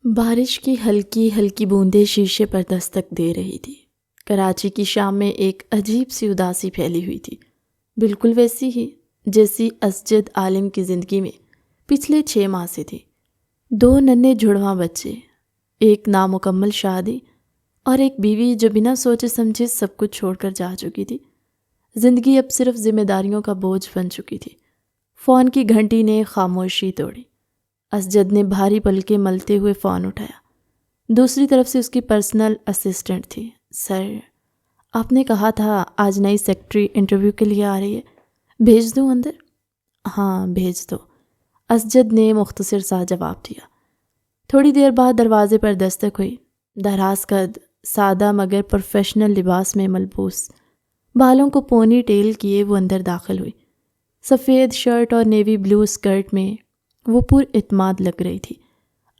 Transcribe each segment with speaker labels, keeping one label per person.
Speaker 1: بارش کی ہلکی ہلکی بوندیں شیشے پر دستک دے رہی تھی۔ کراچی کی شام میں ایک عجیب سی اداسی پھیلی ہوئی تھی، بالکل ویسی ہی جیسی اسجد عالم کی زندگی میں پچھلے 6 ماہ سے تھی۔ 2 ننھے جڑواں بچے، ایک نامکمل شادی اور ایک بیوی جو بنا سوچے سمجھے سب کچھ چھوڑ کر جا چکی تھی۔ زندگی اب صرف ذمہ داریوں کا بوجھ بن چکی تھی۔ فون کی گھنٹی نے خاموشی توڑی۔ اسجد نے بھاری پلکیں ملتے ہوئے فون اٹھایا۔ دوسری طرف سے اس کی پرسنل اسسٹنٹ تھی۔ سر، آپ نے کہا تھا آج نئی سیکرٹری انٹرویو کے لیے آ رہی ہے، بھیج دوں اندر؟ ہاں بھیج دو، اسجد نے مختصر سا جواب دیا۔ تھوڑی دیر بعد دروازے پر دستک ہوئی۔ دراز قد، سادہ مگر پروفیشنل لباس میں ملبوس، بالوں کو پونی ٹیل کیے وہ اندر داخل ہوئی۔ سفید شرٹ اور نیوی بلو اسکرٹ میں وہ پر اعتماد لگ رہی تھی۔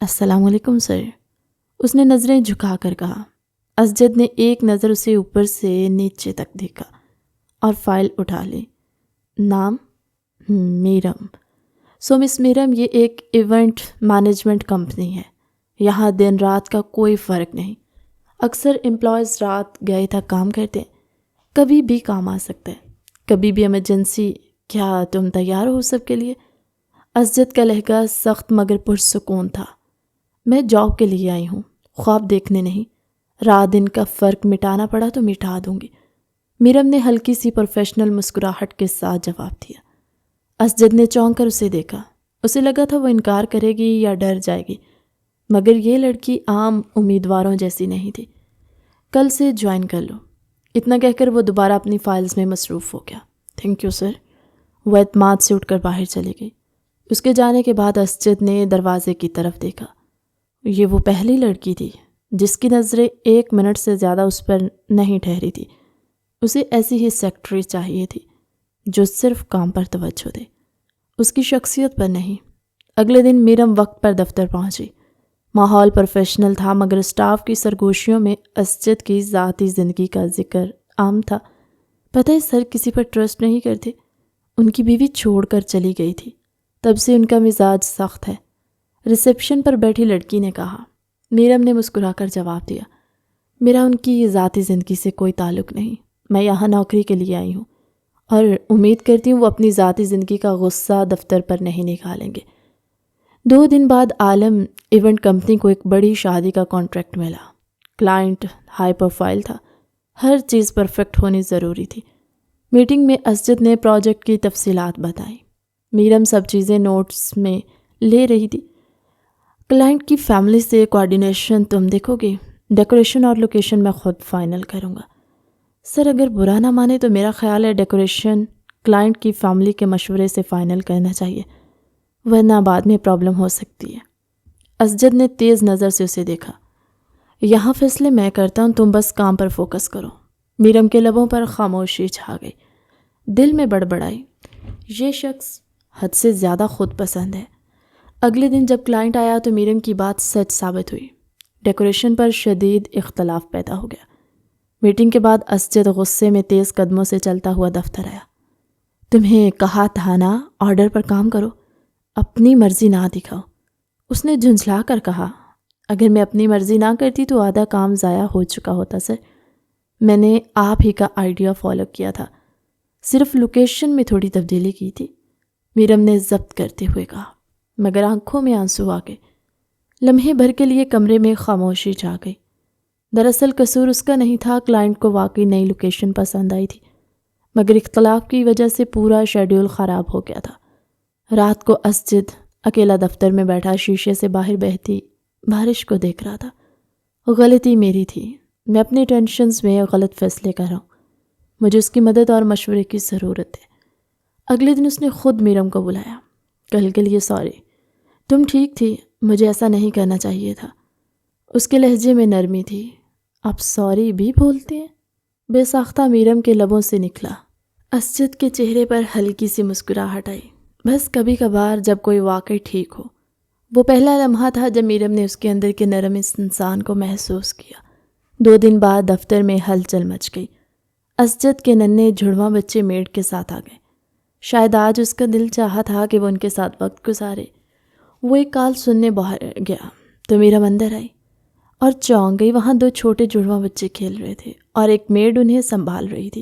Speaker 1: السلام علیکم سر، اس نے نظریں جھکا کر کہا۔ اسجد نے ایک نظر اسے اوپر سے نیچے تک دیکھا اور فائل اٹھا لی۔ نام؟ میرم۔ سو مس میرم، یہ ایک ایونٹ مینجمنٹ کمپنی ہے۔ یہاں دن رات کا کوئی فرق نہیں۔ اکثر امپلائیز رات گئے تک کام کرتے ہیں، کبھی بھی کام آ سکتا ہے، کبھی بھی ایمرجنسی۔ کیا تم تیار ہو سب کے لیے؟ اسجد کا لہجہ سخت مگر پرسکون تھا۔ میں جاب کے لیے آئی ہوں، خواب دیکھنے نہیں۔ رات دن کا فرق مٹانا پڑا تو مٹا دوں گی۔ میرم نے ہلکی سی پروفیشنل مسکراہٹ کے ساتھ جواب دیا۔ اسجد نے چونک کر اسے دیکھا۔ اسے لگا تھا وہ انکار کرے گی یا ڈر جائے گی، مگر یہ لڑکی عام امیدواروں جیسی نہیں تھی۔ کل سے جوائن کر لو، اتنا کہہ کر وہ دوبارہ اپنی فائلز میں مصروف ہو گیا۔ Thank you sir. وہ اعتماد سے اٹھ کر باہر چلی گئی۔ اس کے جانے کے بعد اسجد نے دروازے کی طرف دیکھا۔ یہ وہ پہلی لڑکی تھی جس کی نظریں 1 منٹ سے زیادہ اس پر نہیں ٹھہری تھی۔ اسے ایسی ہی سیکرٹری چاہیے تھی جو صرف کام پر توجہ دے، اس کی شخصیت پر نہیں۔ اگلے دن میرم وقت پر دفتر پہنچی۔ ماحول پروفیشنل تھا مگر اسٹاف کی سرگوشیوں میں اسجد کی ذاتی زندگی کا ذکر عام تھا۔ پتہ ہے سر کسی پر ٹرسٹ نہیں کرتے۔ ان کی بیوی چھوڑ کر چلی گئی تھی، تب سے ان کا مزاج سخت ہے، ریسیپشن پر بیٹھی لڑکی نے کہا۔ میرم نے مسکرا کر جواب دیا، میرا ان کی ذاتی زندگی سے کوئی تعلق نہیں، میں یہاں نوکری کے لیے آئی ہوں اور امید کرتی ہوں وہ اپنی ذاتی زندگی کا غصہ دفتر پر نہیں نکالیں گے۔ 2 دن بعد عالم ایونٹ کمپنی کو ایک بڑی شادی کا کانٹریکٹ ملا۔ کلائنٹ ہائی پروفائل تھا، ہر چیز پرفیکٹ ہونی ضروری تھی۔ میٹنگ میں اسجد نے پروجیکٹ کی تفصیلات بتائیں۔ میرم سب چیزیں نوٹس میں لے رہی تھی۔ کلائنٹ کی فیملی سے کوارڈینیشن تم دیکھو گی، ڈیکوریشن اور لوکیشن میں خود فائنل کروں گا۔ سر اگر برا نہ مانے تو میرا خیال ہے ڈیکوریشن کلائنٹ کی فیملی کے مشورے سے فائنل کرنا چاہیے، ورنہ بعد میں پرابلم ہو سکتی ہے۔ اسجد نے تیز نظر سے اسے دیکھا۔ یہاں فیصلے میں کرتا ہوں، تم بس کام پر فوکس کرو۔ میرم کے لبوں پر خاموشی چھا گئی۔ دل میں بڑبڑائی، یہ شخص حد سے زیادہ خود پسند ہے۔ اگلے دن جب کلائنٹ آیا تو میرم کی بات سچ ثابت ہوئی۔ ڈیکوریشن پر شدید اختلاف پیدا ہو گیا۔ میٹنگ کے بعد اسجد غصے میں تیز قدموں سے چلتا ہوا دفتر آیا۔ تمہیں کہا تھا نا آرڈر پر کام کرو، اپنی مرضی نہ دکھاؤ، اس نے جھنجھلا کر کہا۔ اگر میں اپنی مرضی نہ کرتی تو آدھا کام ضائع ہو چکا ہوتا سر۔ میں نے آپ ہی کا آئیڈیا فالو کیا تھا، صرف لوکیشن میں تھوڑی تبدیلی کی تھی، میرم نے ضبط کرتے ہوئے کہا، مگر آنکھوں میں آنسو آ گئے۔ لمحے بھر کے لیے کمرے میں خاموشی چھا گئی۔ دراصل قصور اس کا نہیں تھا، کلائنٹ کو واقعی نئی لوکیشن پسند آئی تھی، مگر اختلاف کی وجہ سے پورا شیڈیول خراب ہو گیا تھا۔ رات کو اسجد اکیلا دفتر میں بیٹھا شیشے سے باہر بہتی بارش کو دیکھ رہا تھا۔ غلطی میری تھی، میں اپنے ٹینشنز میں غلط فیصلے کر رہا ہوں، مجھے اس کی مدد اور مشورے کی ضرورت ہے۔ اگلے دن اس نے خود میرم کو بلایا۔ کل کے لیے سوری، تم ٹھیک تھی، مجھے ایسا نہیں کرنا چاہیے تھا۔ اس کے لہجے میں نرمی تھی۔ آپ سوری بھی بولتے ہیں؟ بے ساختہ میرم کے لبوں سے نکلا۔ اسجد کے چہرے پر ہلکی سی مسکراہٹ آئی۔ بس کبھی کبھار جب کوئی واقعی ٹھیک ہو۔ وہ پہلا لمحہ تھا جب میرم نے اس کے اندر کے نرم اس انسان کو محسوس کیا۔ 2 دن بعد دفتر میں ہلچل مچ گئی۔ اسجد کے ننھے جڑواں بچے میڈ کے ساتھ آ گئے۔ شاید آج اس کا دل چاہا تھا کہ وہ ان کے ساتھ وقت گزارے۔ وہ ایک کال سننے باہر گیا تو میرم اندر آئی اور چونک گئی۔ وہاں 2 چھوٹے جڑواں بچے کھیل رہے تھے اور ایک میڈ انہیں سنبھال رہی تھی۔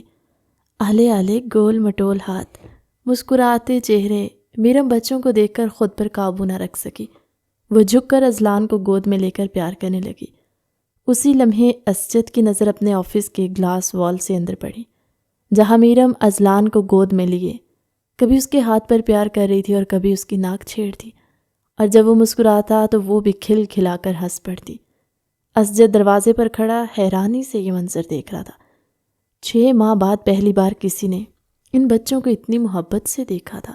Speaker 1: آلے آلے گول مٹول ہاتھ، مسکراتے چہرے۔ میرم بچوں کو دیکھ کر خود پر قابو نہ رکھ سکی۔ وہ جھک کر اذلان کو گود میں لے کر پیار کرنے لگی۔ اسی لمحے اسجد کی نظر اپنے آفس کے گلاس وال سے اندر پڑی، جہاں میرم اذلان کو گود میں لیے کبھی اس کے ہاتھ پر پیار کر رہی تھی اور کبھی اس کی ناک چھیڑتی، اور جب وہ مسکراتا تو وہ بھی کھل کھلا کر ہنس پڑتی۔ اسجد دروازے پر کھڑا حیرانی سے یہ منظر دیکھ رہا تھا۔ 6 ماہ بعد پہلی بار کسی نے ان بچوں کو اتنی محبت سے دیکھا تھا۔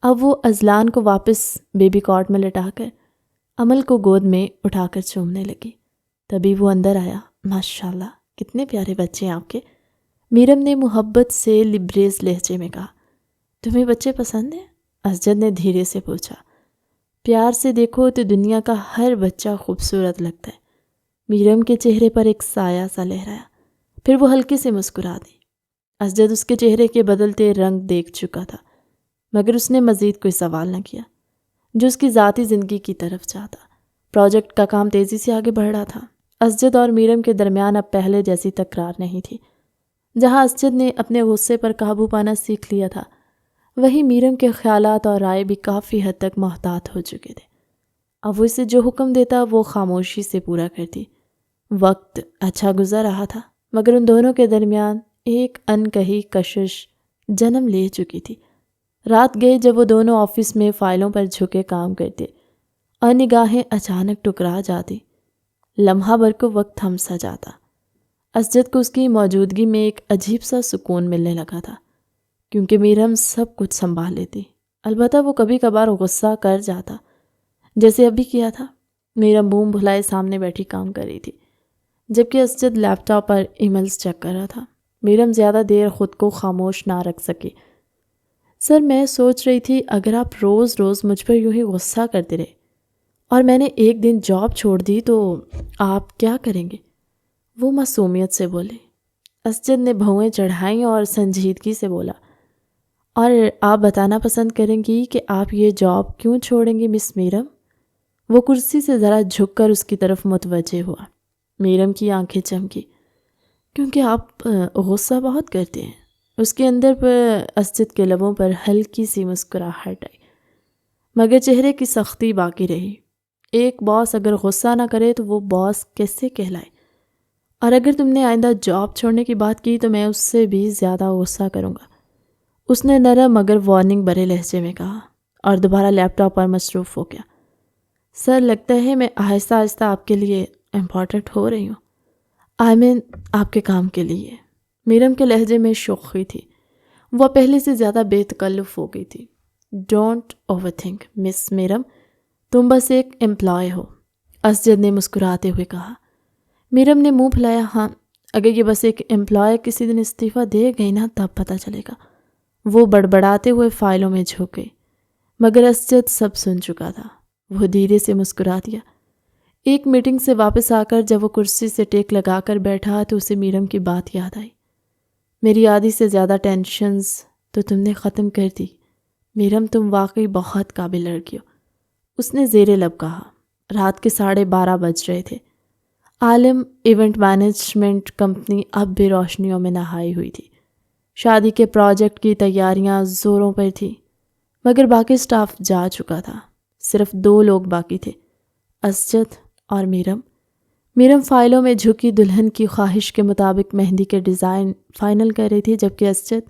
Speaker 1: اب وہ اذلان کو واپس بیبی کاٹ میں لٹا کر امل کو گود میں اٹھا کر چومنے لگی۔ تبھی وہ اندر آیا۔ ماشاءاللہ کتنے پیارے بچے ہیں آپ کے، میرم نے محبت سے لبریز لہجے میں کہا۔ تمہیں بچے پسند ہیں؟ اسجد نے دھیرے سے پوچھا۔ پیار سے دیکھو تو دنیا کا ہر بچہ خوبصورت لگتا ہے۔ میرم کے چہرے پر ایک سایہ سا لہرایا، پھر وہ ہلکے سے مسکرا دی۔ اسجد اس کے چہرے کے بدلتے رنگ دیکھ چکا تھا، مگر اس نے مزید کوئی سوال نہ کیا، جو اس کی ذاتی زندگی کی طرف جاتا۔ پروجیکٹ کا کام تیزی سے آگے بڑھ رہا تھا۔ اسجد اور میرم کے درمیان اب پہلے جیسی تکرار نہیں تھی۔ جہاں اسجد نے اپنے غصے پر قابو پانا سیکھ لیا تھا، وہیں میرم کے خیالات اور رائے بھی کافی حد تک محتاط ہو چکے تھے۔ اب وہ اسے جو حکم دیتا وہ خاموشی سے پورا کرتی۔ وقت اچھا گزر رہا تھا، مگر ان دونوں کے درمیان ایک انکہی کشش جنم لے چکی تھی۔ رات گئے جب وہ دونوں آفس میں فائلوں پر جھکے کام کرتے اور نگاہیں اچانک ٹکرا جاتی۔ لمحہ بھر کو وقت تھم سا جاتا۔ اسجد کو اس کی موجودگی میں ایک عجیب سا سکون ملنے لگا تھا، کیونکہ میرم سب کچھ سنبھال لیتی۔ البتہ وہ کبھی کبھار غصہ کر جاتا، جیسے ابھی کیا تھا۔ میرم بوم بھلائے سامنے بیٹھی کام کر رہی تھی، جبکہ اسجد لیپ ٹاپ پر ای میلز چیک کر رہا تھا۔ میرم زیادہ دیر خود کو خاموش نہ رکھ سکی۔ سر، میں سوچ رہی تھی اگر آپ روز روز مجھ پر یوں ہی غصہ کرتے رہے اور میں نے ایک دن جاب چھوڑ دی تو آپ کیا کریں گے؟ وہ معصومیت سے بولے۔ اسجد نے بھویں چڑھائیں اور سنجیدگی سے بولا، اور آپ بتانا پسند کریں گی کہ آپ یہ جاب کیوں چھوڑیں گے مس میرم؟ وہ کرسی سے ذرا جھک کر اس کی طرف متوجہ ہوا۔ میرم کی آنکھیں چمکی، کیونکہ آپ غصہ بہت کرتے ہیں۔ اس کے اندر پر اسجد کے لبوں پر ہلکی سی مسکراہٹ آئی، مگر چہرے کی سختی باقی رہی۔ ایک باس اگر غصہ نہ کرے تو وہ باس کیسے کہلائے؟ اور اگر تم نے آئندہ جاب چھوڑنے کی بات کی تو میں اس سے بھی زیادہ غصہ کروں گا، اس نے نرم مگر وارننگ بھرے لہجے میں کہا، اور دوبارہ لیپ ٹاپ پر مصروف ہو گیا۔ سر، لگتا ہے میں آہستہ آہستہ آپ کے لیے امپورٹنٹ ہو رہی ہوں۔ آپ کے کام کے لیے۔ میرم کے لہجے میں شوخی تھی، وہ پہلے سے زیادہ بے تکلف ہو گئی تھی۔ ڈونٹ اوور تھنک مس میرم، تم بس ایک امپلائی ہو، اسجد نے مسکراتے ہوئے کہا۔ میرم نے منہ پھلایا۔ ہاں، اگر یہ بس ایک امپلائی کسی دن استعفیٰ دے گئی نا تب پتہ چلے گا۔ وہ بڑبڑاتے ہوئے فائلوں میں جھک گئی، مگر اسجد سب سن چکا تھا۔ وہ دھیرے سے مسکرا دیا۔ ایک میٹنگ سے واپس آ کر جب وہ کرسی سے ٹیک لگا کر بیٹھا تو اسے میرم کی بات یاد آئی۔ میری آدھی سے زیادہ ٹینشنز تو تم نے ختم کر دی۔ میرم، تم واقعی بہت قابل لڑکی ہو، اس نے زیر لب کہا۔ رات کے 12:30 بج رہے تھے۔ عالم ایونٹ مینجمنٹ کمپنی اب بھی روشنیوں میں نہائی ہوئی تھی۔ شادی کے پروجیکٹ کی تیاریاں زوروں پر تھیں، مگر باقی سٹاف جا چکا تھا۔ صرف 2 لوگ باقی تھے، اسجد اور میرم۔ میرم فائلوں میں جھکی دلہن کی خواہش کے مطابق مہندی کے ڈیزائن فائنل کر رہی تھی، جبکہ اسجد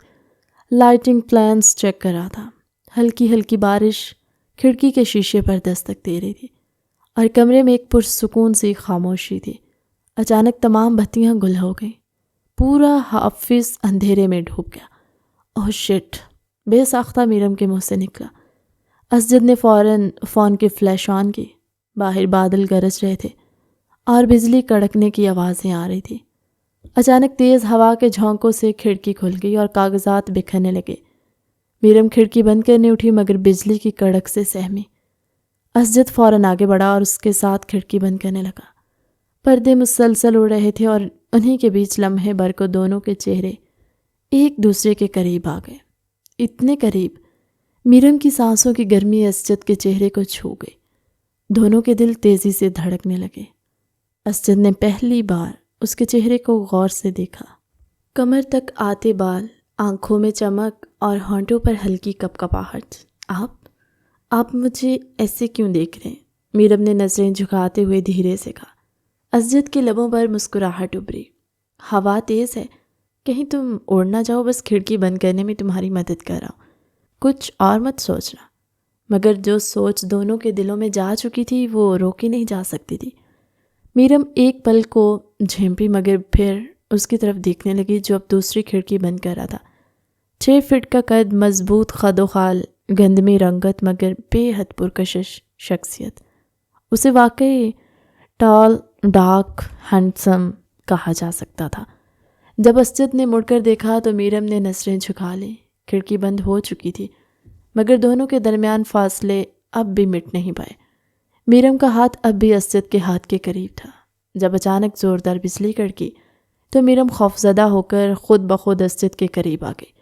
Speaker 1: لائٹنگ پلانز چیک کر رہا تھا۔ ہلکی ہلکی بارش کھڑکی کے شیشے پر دستک دے رہی تھی اور کمرے میں ایک پرسکون سی خاموشی تھی۔ اچانک تمام بتیاں گل ہو گئیں، پورا آفس اندھیرے میں ڈوب گیا۔ اوہ شٹ، بے ساختہ میرم کے منہ سے نکلا۔ اسجد نے فوراً فون کی فلیش آن کی۔ باہر بادل گرج رہے تھے اور بجلی کڑکنے کی آوازیں آ رہی تھی۔ اچانک تیز ہوا کے جھونکوں سے کھڑکی کھل گئی اور کاغذات بکھرنے لگے۔ میرم کھڑکی بند کرنے اٹھی مگر بجلی کی کڑک سے سہمی۔ اسجد فوراً آگے بڑھا اور اس کے ساتھ کھڑکی بند کرنے لگا۔ پردے مسلسل اڑ رہے تھے اور انہی کے بیچ لمحے بھر کو دونوں کے چہرے ایک دوسرے کے قریب آ گئے، اتنے قریب میرم کی سانسوں کی گرمی اسجد کے چہرے کو چھو گئی۔ دونوں کے دل تیزی سے دھڑکنے لگے۔ اسجد نے پہلی بار اس کے چہرے کو غور سے دیکھا۔ کمر تک آتے بال، آنکھوں میں چمک اور ہونٹوں پر ہلکی کپکپاہٹ۔ آپ مجھے ایسے کیوں دیکھ رہے ہیں؟ میرم نے نظریں جھکاتے ہوئے دھیرے سے کہا۔ اسجد کے لبوں پر مسکراہٹ ابھری۔ ہوا تیز ہے، کہیں تم اڑ نہ جاؤ، بس کھڑکی بند کرنے میں تمہاری مدد کر رہا ہوں، کچھ اور مت سوچنا۔ مگر جو سوچ دونوں کے دلوں میں جا چکی تھی وہ روکی نہیں جا سکتی تھی۔ میرم ایک پل کو جھیمپی مگر پھر اس کی طرف دیکھنے لگی جو اب دوسری کھڑکی بند کر رہا تھا۔ 6 فٹ کا قد، مضبوط خد و خال، گندمی رنگت مگر بے حد پرکشش شخصیت۔ اسے واقعی ٹال، ڈارک، ہینڈسم کہا جا سکتا تھا۔ جب اسجد نے مڑ کر دیکھا تو میرم نے نظریں جھکا لیں۔ کھڑکی بند ہو چکی تھی مگر دونوں کے درمیان فاصلے اب بھی مٹ نہیں پائے۔ میرم کا ہاتھ اب بھی اسجد کے ہاتھ کے قریب تھا۔ جب اچانک زوردار بجلی کڑکی تو میرم خوفزدہ ہو کر خود بخود اسجد کے قریب آ گئی۔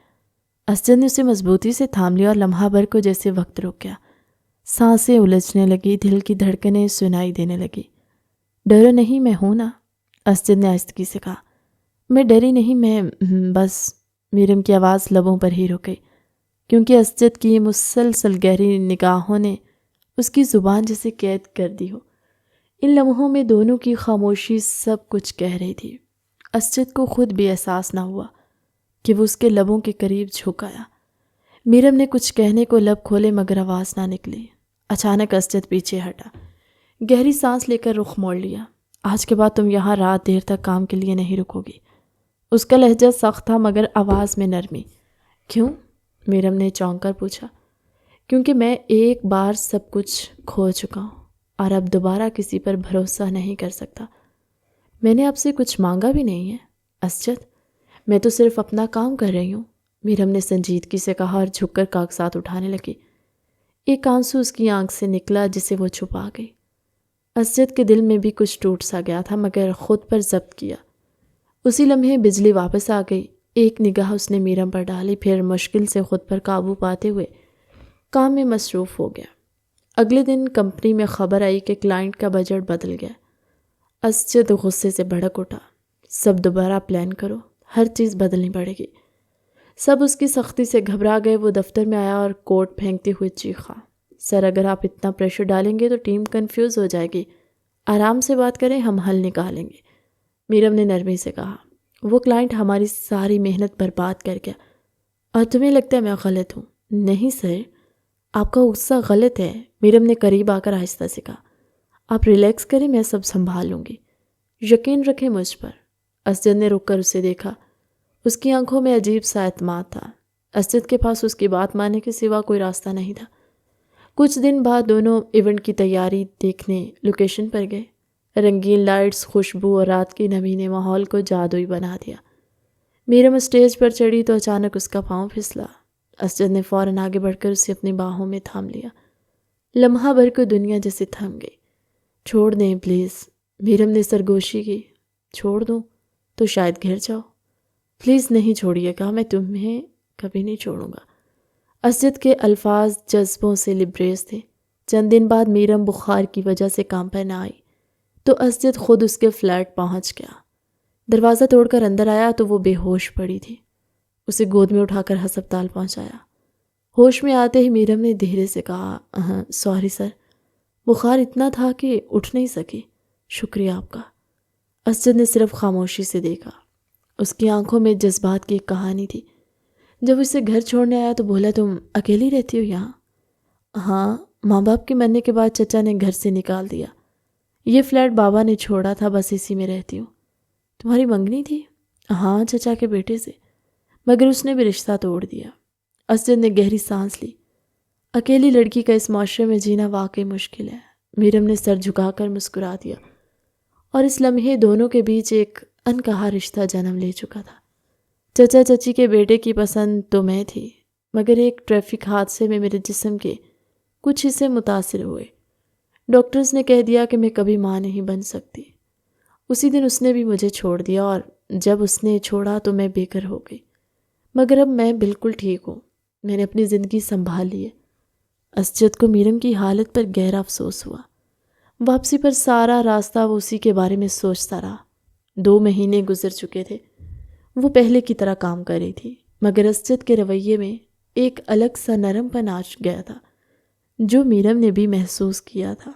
Speaker 1: اسجد نے اسے مضبوطی سے تھام لیا اور لمحہ بھر کو جیسے وقت رک گیا۔ سانسیں الجھنے لگی، دل کی دھڑکنیں سنائی دینے لگی۔ ڈرو نہیں، میں ہوں نا، اسجد نے آہستگی سے کہا۔ میں ڈری نہیں، میں بس۔ میرم کی آواز لبوں پر ہی رک گئی کیونکہ اسجد کی مسلسل گہری نگاہوں نے اس کی زبان جیسے قید کر دی ہو۔ ان لمحوں میں دونوں کی خاموشی سب کچھ کہہ رہی تھی۔ اسجد کو خود بھی احساس نہ ہوا کہ وہ اس کے لبوں کے قریب جھک آیا۔ میرم نے کچھ کہنے کو لب کھولے مگر آواز نہ نکلی۔ اچانک اسجد پیچھے ہٹا، گہری سانس لے کر رخ موڑ لیا۔ آج کے بعد تم یہاں رات دیر تک کام کے لیے نہیں رکو گی۔ اس کا لہجہ سخت تھا مگر آواز میں نرمی۔ کیوں؟ میرم نے چونک کر پوچھا۔ کیونکہ میں ایک بار سب کچھ کھو چکا ہوں اور اب دوبارہ کسی پر بھروسہ نہیں کر سکتا۔ میں نے آپ سے کچھ مانگا بھی نہیں ہے اسجد، میں تو صرف اپنا کام کر رہی ہوں، میرم نے سنجیدگی سے کہا اور جھک کر کاغذات اٹھانے لگی۔ ایک آنسو اس کی آنکھ سے نکلا جسے وہ چھپا گئی۔ اسجد کے دل میں بھی کچھ ٹوٹ سا گیا تھا مگر خود پر ضبط کیا۔ اسی لمحے بجلی واپس آ گئی۔ ایک نگاہ اس نے میرم پر ڈالی، پھر مشکل سے خود پر قابو پاتے ہوئے کام میں مصروف ہو گیا۔ اگلے دن کمپنی میں خبر آئی کہ کلائنٹ کا بجٹ بدل گیا۔ اسجد غصے سے بھڑک اٹھا۔ سب دوبارہ پلان کرو، ہر چیز بدلنی پڑے گی۔ سب اس کی سختی سے گھبرا گئے۔ وہ دفتر میں آیا اور کوٹ پھینکتے ہوئے چیخا، سر اگر آپ اتنا پریشر ڈالیں گے تو ٹیم کنفیوز ہو جائے گی، آرام سے بات کریں، ہم حل نکالیں گے۔ میرم نے نرمی سے کہا، وہ کلائنٹ ہماری ساری محنت برباد کر گیا اور تمہیں لگتا ہے میں غلط ہوں؟ نہیں سر، آپ کا غصہ غلط ہے، میرم نے قریب آ کر آہستہ سے کہا۔ آپ ریلیکس کریں، میں سب سنبھال لوں گی، یقین رکھیں مجھ پر۔ اسجد نے رک کر اسے دیکھا۔ اس کی آنکھوں میں عجیب سا اعتماد تھا۔ اسجد کے پاس اس کی بات ماننے کے سوا کوئی راستہ نہیں تھا۔ کچھ دن بعد دونوں ایونٹ کی تیاری دیکھنے لوکیشن پر گئے۔ رنگین لائٹس، خوشبو اور رات کی نمی نے ماحول کو جادوئی بنا دیا۔ میرم اسٹیج پر چڑھی تو اچانک اس کا پاؤں پھسلا۔ اسجد نے فوراً آگے بڑھ کر اسے اپنی باہوں میں تھام لیا۔ لمحہ بھر کو دنیا جیسے تھم گئی۔ چھوڑ دیں پلیز، میرم نے سرگوشی کی۔ چھوڑ دوں تو شاید گھر جاؤ، پلیز نہیں چھوڑیے گا، میں تمہیں کبھی نہیں چھوڑوں گا۔ اسجد کے الفاظ جذبوں سے لبریز تھے۔ چند دن بعد میرم بخار کی وجہ سے کام پر نہ آئی تو اسجد خود اس کے فلیٹ پہنچ گیا۔ دروازہ توڑ کر اندر آیا تو وہ بے ہوش پڑی تھی۔ اسے گود میں اٹھا کر ہسپتال پہنچایا۔ ہوش میں آتے ہی میرم نے دھیرے سے کہا، سوری سر، بخار اتنا تھا کہ اٹھ نہیں سکی، شکریہ آپ کا۔ اسجد نے صرف خاموشی سے دیکھا۔ اس کی آنکھوں میں جذبات کی ایک کہانی تھی۔ جب اسے گھر چھوڑنے آیا تو بولا، تم اکیلی رہتی ہو یہاں؟ ہاں، ماں باپ کے مرنے کے بعد چچا نے گھر سے نکال دیا، یہ فلیٹ بابا نے چھوڑا تھا، بس اسی میں رہتی ہوں۔ تمہاری منگنی تھی؟ ہاں، چچا کے بیٹے سے، مگر اس نے بھی رشتہ توڑ دیا۔ اسجد نے گہری سانس لی۔ اکیلی لڑکی کا اس معاشرے میں جینا واقعی مشکل ہے۔ میرم نے سر جھکا کر مسکرا دیا، اور اس لمحے دونوں کے بیچ ایک انکہا رشتہ جنم لے چکا تھا۔ چچا چچی کے بیٹے کی پسند تو میں تھی، مگر ایک ٹریفک حادثے میں میرے جسم کے کچھ حصے متاثر ہوئے۔ ڈاکٹرز نے کہہ دیا کہ میں کبھی ماں نہیں بن سکتی۔ اسی دن اس نے بھی مجھے چھوڑ دیا، اور جب اس نے چھوڑا تو میں بے گھر ہو گئی، مگر اب میں بالکل ٹھیک ہوں، میں نے اپنی زندگی سنبھال لی ہے۔ اسجد کو میرم کی حالت پر گہرا افسوس ہوا۔ واپسی پر سارا راستہ وہ اسی کے بارے میں سوچتا رہا۔ 2 مہینے گزر چکے تھے، وہ پہلے کی طرح کام کر رہی تھی، مگر اسجد کے رویے میں ایک الگ سا نرم پن آ گیا تھا جو میرم نے بھی محسوس کیا تھا۔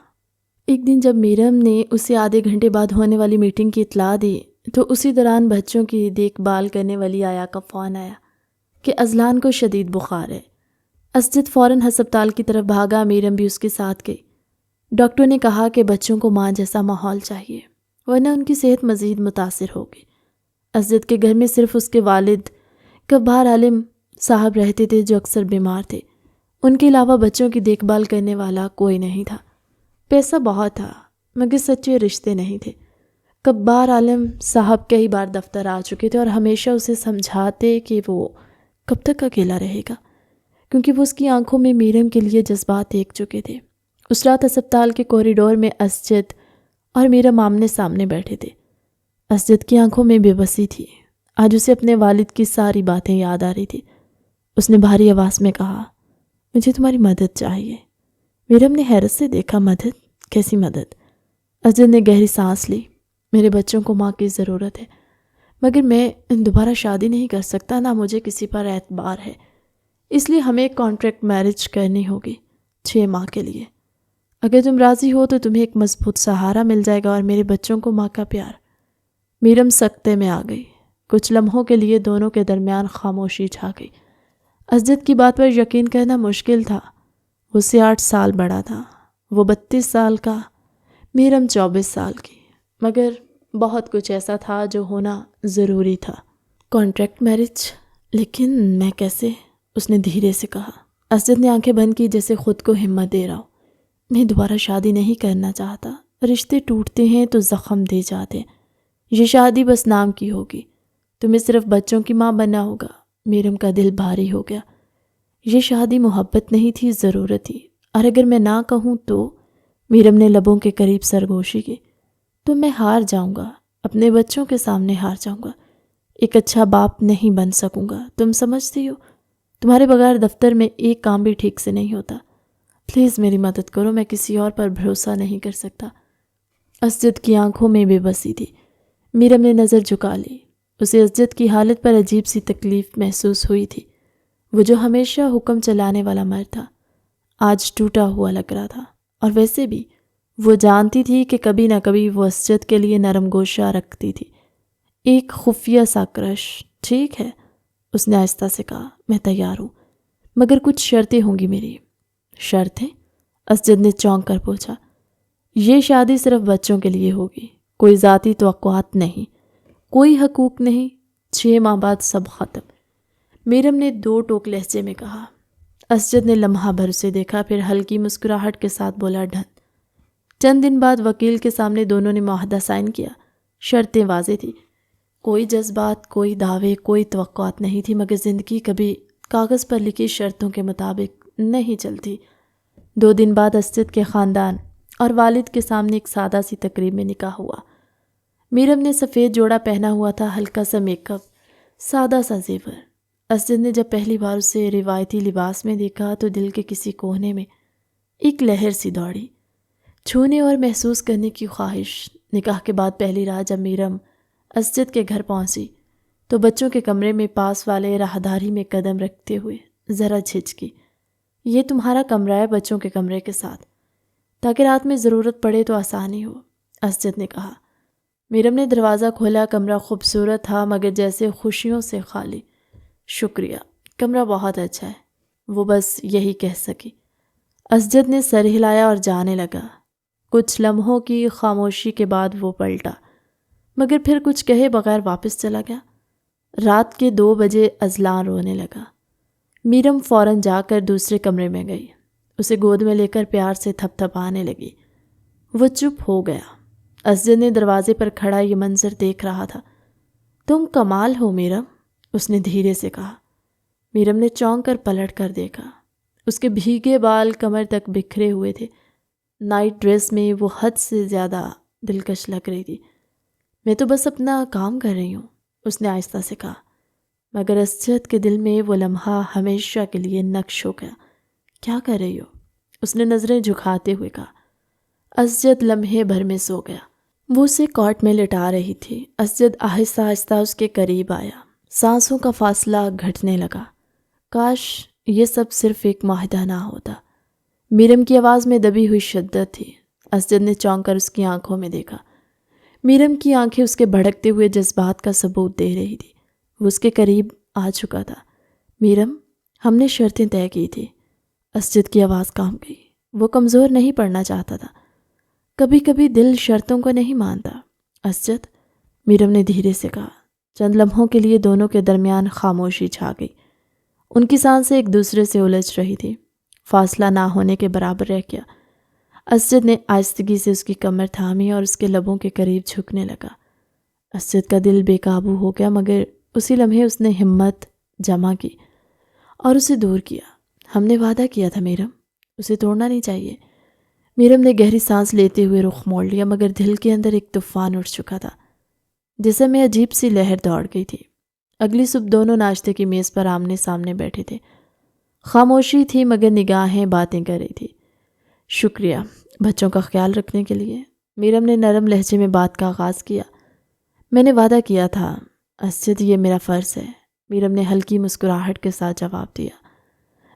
Speaker 1: ایک دن جب میرم نے اسے آدھے گھنٹے بعد ہونے والی میٹنگ کی اطلاع دی تو اسی دوران بچوں کی دیکھ بھال کرنے والی آیا کا فون آیا کہ اذلان کو شدید بخار ہے۔ اسجد فوراً ہسپتال کی طرف بھاگا، میرم بھی اس کے ساتھ گئی۔ ڈاکٹر نے کہا کہ بچوں کو ماں جیسا ماحول چاہیے ورنہ ان کی صحت مزید متاثر ہوگی۔ اسجد کے گھر میں صرف اس کے والد کبار عالم صاحب رہتے تھے جو اکثر بیمار تھے۔ ان کے علاوہ بچوں کی دیکھ بھال کرنے والا کوئی نہیں تھا۔ پیسہ بہت تھا مگر سچے رشتے نہیں تھے۔ کبار عالم صاحب کئی بار دفتر آ چکے تھے اور ہمیشہ اسے سمجھاتے کہ وہ کب تک اکیلا رہے گا، کیونکہ وہ اس کی آنکھوں میں میرم کے لیے جذبات دیکھ چکے تھے۔ اس رات ہسپتال کے کوریڈور میں اسجد اور میرم آمنے سامنے بیٹھے تھے۔ اسجد کی آنکھوں میں بے بسی تھی۔ آج اسے اپنے والد کی ساری باتیں یاد آ رہی تھی۔ اس نے بھاری آواز میں کہا، مجھے تمہاری مدد چاہیے۔ میرم نے حیرت سے دیکھا، مدد؟ کیسی مدد؟ اسجد نے گہری سانس لی، میرے بچوں کو ماں کی ضرورت ہے، مگر میں دوبارہ شادی نہیں کر سکتا، نہ مجھے کسی پر اعتبار ہے، اس لیے ہمیں ایک کانٹریکٹ میرج کرنی ہوگی 6 ماہ کے لیے۔ اگر تم راضی ہو تو تمہیں ایک مضبوط سہارا مل جائے گا اور میرے بچوں کو ماں کا پیار۔ میرم سکتے میں آ گئی۔ کچھ لمحوں کے لیے دونوں کے درمیان خاموشی چھا گئی۔ اسجد کی بات پر یقین کرنا مشکل تھا۔ وہ اس سے 8 سال بڑا تھا، وہ 32 سال کا، میرم 24 سال کی، مگر بہت کچھ ایسا تھا جو ہونا ضروری تھا۔ Contract marriage? لیکن میں کیسے؟ اس نے دھیرے سے کہا۔ اسجد نے آنکھیں بند کی جیسے خود کو ہمت دے رہا ہو۔ میں دوبارہ شادی نہیں کرنا چاہتا۔ رشتے ٹوٹتے ہیں تو زخم دے جاتے ہیں، یہ شادی بس نام کی ہوگی، تمہیں صرف بچوں کی ماں بننا ہوگا۔ میرم کا دل بھاری ہو گیا۔ یہ شادی محبت نہیں تھی، ضرورت تھی، اور اگر میں نہ کہوں تو؟ میرم نے لبوں کے قریب سرگوشی کی، تو میں ہار جاؤں گا، اپنے بچوں کے سامنے ہار جاؤں گا، ایک اچھا باپ نہیں بن سکوں گا۔ تم سمجھتی ہو تمہارے بغیر دفتر میں ایک کام بھی ٹھیک سے نہیں ہوتا۔ پلیز میری مدد کرو، میں کسی اور پر بھروسہ نہیں کر سکتا۔ اسجد کی آنکھوں میں بے بسی تھی۔ میرم نے نظر جھکا لی۔ اسے اسجد کی حالت پر عجیب سی تکلیف محسوس ہوئی تھی۔ وہ جو ہمیشہ حکم چلانے والا مرد تھا آج ٹوٹا ہوا لگ رہا تھا، اور ویسے بھی وہ جانتی تھی کہ کبھی نہ کبھی وہ اسجد کے لیے نرم گوشہ رکھتی تھی، ایک خفیہ سا کرش۔ ٹھیک ہے، اس نے آہستہ سے کہا، میں تیار ہوں، مگر کچھ شرطیں ہوں گی میری۔ شرطیں؟ اسجد نے چونک کر پوچھا۔ یہ شادی صرف بچوں کے لیے ہوگی، کوئی ذاتی توقعات نہیں، کوئی حقوق نہیں، 6 ماہ بعد سب ختم۔ میرم نے 2 ٹوک لہجے میں کہا۔ اسجد نے لمحہ بھر اسے دیکھا، پھر ہلکی مسکراہٹ کے ساتھ بولا، ڈن۔ چند دن بعد وکیل کے سامنے دونوں نے معاہدہ سائن کیا۔ شرطیں واضح تھی، کوئی جذبات، کوئی دعوے، کوئی توقعات نہیں تھی، مگر زندگی کبھی کاغذ پر لکھی شرطوں کے مطابق نہیں چلتی۔ 2 دن بعد اسجد کے خاندان اور والد کے سامنے ایک سادہ سی تقریب میں نکاح ہوا۔ میرم نے سفید جوڑا پہنا ہوا تھا، ہلکا سا میک اپ، سادہ سا زیور۔ اسجد نے جب پہلی بار اسے روایتی لباس میں دیکھا تو دل کے کسی کونے میں ایک لہر سی دوڑی، چھونے اور محسوس کرنے کی خواہش۔ نکاح کے بعد پہلی رات جب میرم اسجد کے گھر پہنچی تو بچوں کے کمرے میں پاس والے راہداری میں قدم رکھتے ہوئے ذرا جھجکی۔ یہ تمہارا کمرہ ہے بچوں کے کمرے کے ساتھ، تاکہ رات میں ضرورت پڑے تو آسانی ہو، اسجد نے کہا۔ میرم نے دروازہ کھولا۔ کمرہ خوبصورت تھا مگر جیسے خوشیوں سے خالی۔ شکریہ، کمرہ بہت اچھا ہے، وہ بس یہی کہہ سکی۔ اسجد نے سر ہلایا اور جانے لگا۔ کچھ لمحوں کی خاموشی کے بعد وہ پلٹا، مگر پھر کچھ کہے بغیر واپس چلا گیا۔ رات کے 2 بجے اذلان رونے لگا۔ میرم فوراً جا کر دوسرے کمرے میں گئی، اسے گود میں لے کر پیار سے تھپ تھپانے لگی۔ وہ چپ ہو گیا۔ اسجد نے دروازے پر کھڑا یہ منظر دیکھ رہا تھا۔ تم کمال ہو میرم، اس نے دھیرے سے کہا۔ میرم نے چونک کر پلٹ کر دیکھا۔ اس کے بھیگے بال کمر تک بکھرے ہوئے تھے۔ نائٹ ڈریس میں وہ حد سے زیادہ دلکش لگ رہی تھی۔ میں تو بس اپنا کام کر رہی ہوں، اس نے آہستہ سے کہا، مگر اسجد کے دل میں وہ لمحہ ہمیشہ کے لیے نقش ہو گیا۔ کیا کر رہی ہو؟ اس نے نظریں جھکاتے ہوئے کہا۔ اسجد لمحے بھر میں سو گیا۔ وہ اسے کاٹ میں لٹا رہی تھی۔ اسجد آہستہ آہستہ اس کے قریب آیا۔ سانسوں کا فاصلہ گھٹنے لگا۔ کاش یہ سب صرف ایک معاہدہ نہ ہوتا۔ میرم کی آواز میں دبی ہوئی شدت تھی۔ اسجد نے چونک کر اس کی آنکھوں میں دیکھا۔ میرم کی آنکھیں اس کے بھڑکتے ہوئے جذبات کا ثبوت دے رہی تھی۔ وہ اس کے قریب آ چکا تھا۔ میرم، ہم نے شرطیں طے کی تھی۔ اسجد کی آواز کام گئی۔ وہ کمزور نہیں پڑنا چاہتا تھا۔ کبھی کبھی دل شرطوں کو نہیں مانتا۔ اسجد، میرم نے دھیرے سے کہا۔ چند لمحوں کے لیے دونوں کے درمیان خاموشی چھا گئی۔ ان کی سانسیں ایک دوسرے سے الجھ رہی تھی۔ فاصلہ نہ ہونے کے برابر رہ گیا۔ اسجد نے آہستگی سے اس کی کمر تھامی اور اس کے لبوں کے قریب جھکنے لگا۔ اسجد کا دل بے قابو ہو گیا، مگر اسی لمحے اس نے ہمت جمع کی اور اسے دور کیا۔ ہم نے وعدہ کیا تھا میرم، اسے توڑنا نہیں چاہیے۔ میرم نے گہری سانس لیتے ہوئے رخ موڑ لیا، مگر دل کے اندر ایک طوفان اٹھ چکا تھا۔ جسم میں عجیب سی لہر دوڑ گئی تھی۔ اگلی صبح دونوں ناشتے کی میز پر آمنے سامنے بیٹھے تھے۔ خاموشی تھی مگر نگاہیں باتیں کر رہی تھی۔ شکریہ بچوں کا خیال رکھنے کے لیے، میرم نے نرم لہجے میں بات کا آغاز کیا۔ میں نے وعدہ کیا تھا اسجد، یہ میرا فرض ہے، میرم نے ہلکی مسکراہٹ کے ساتھ جواب دیا۔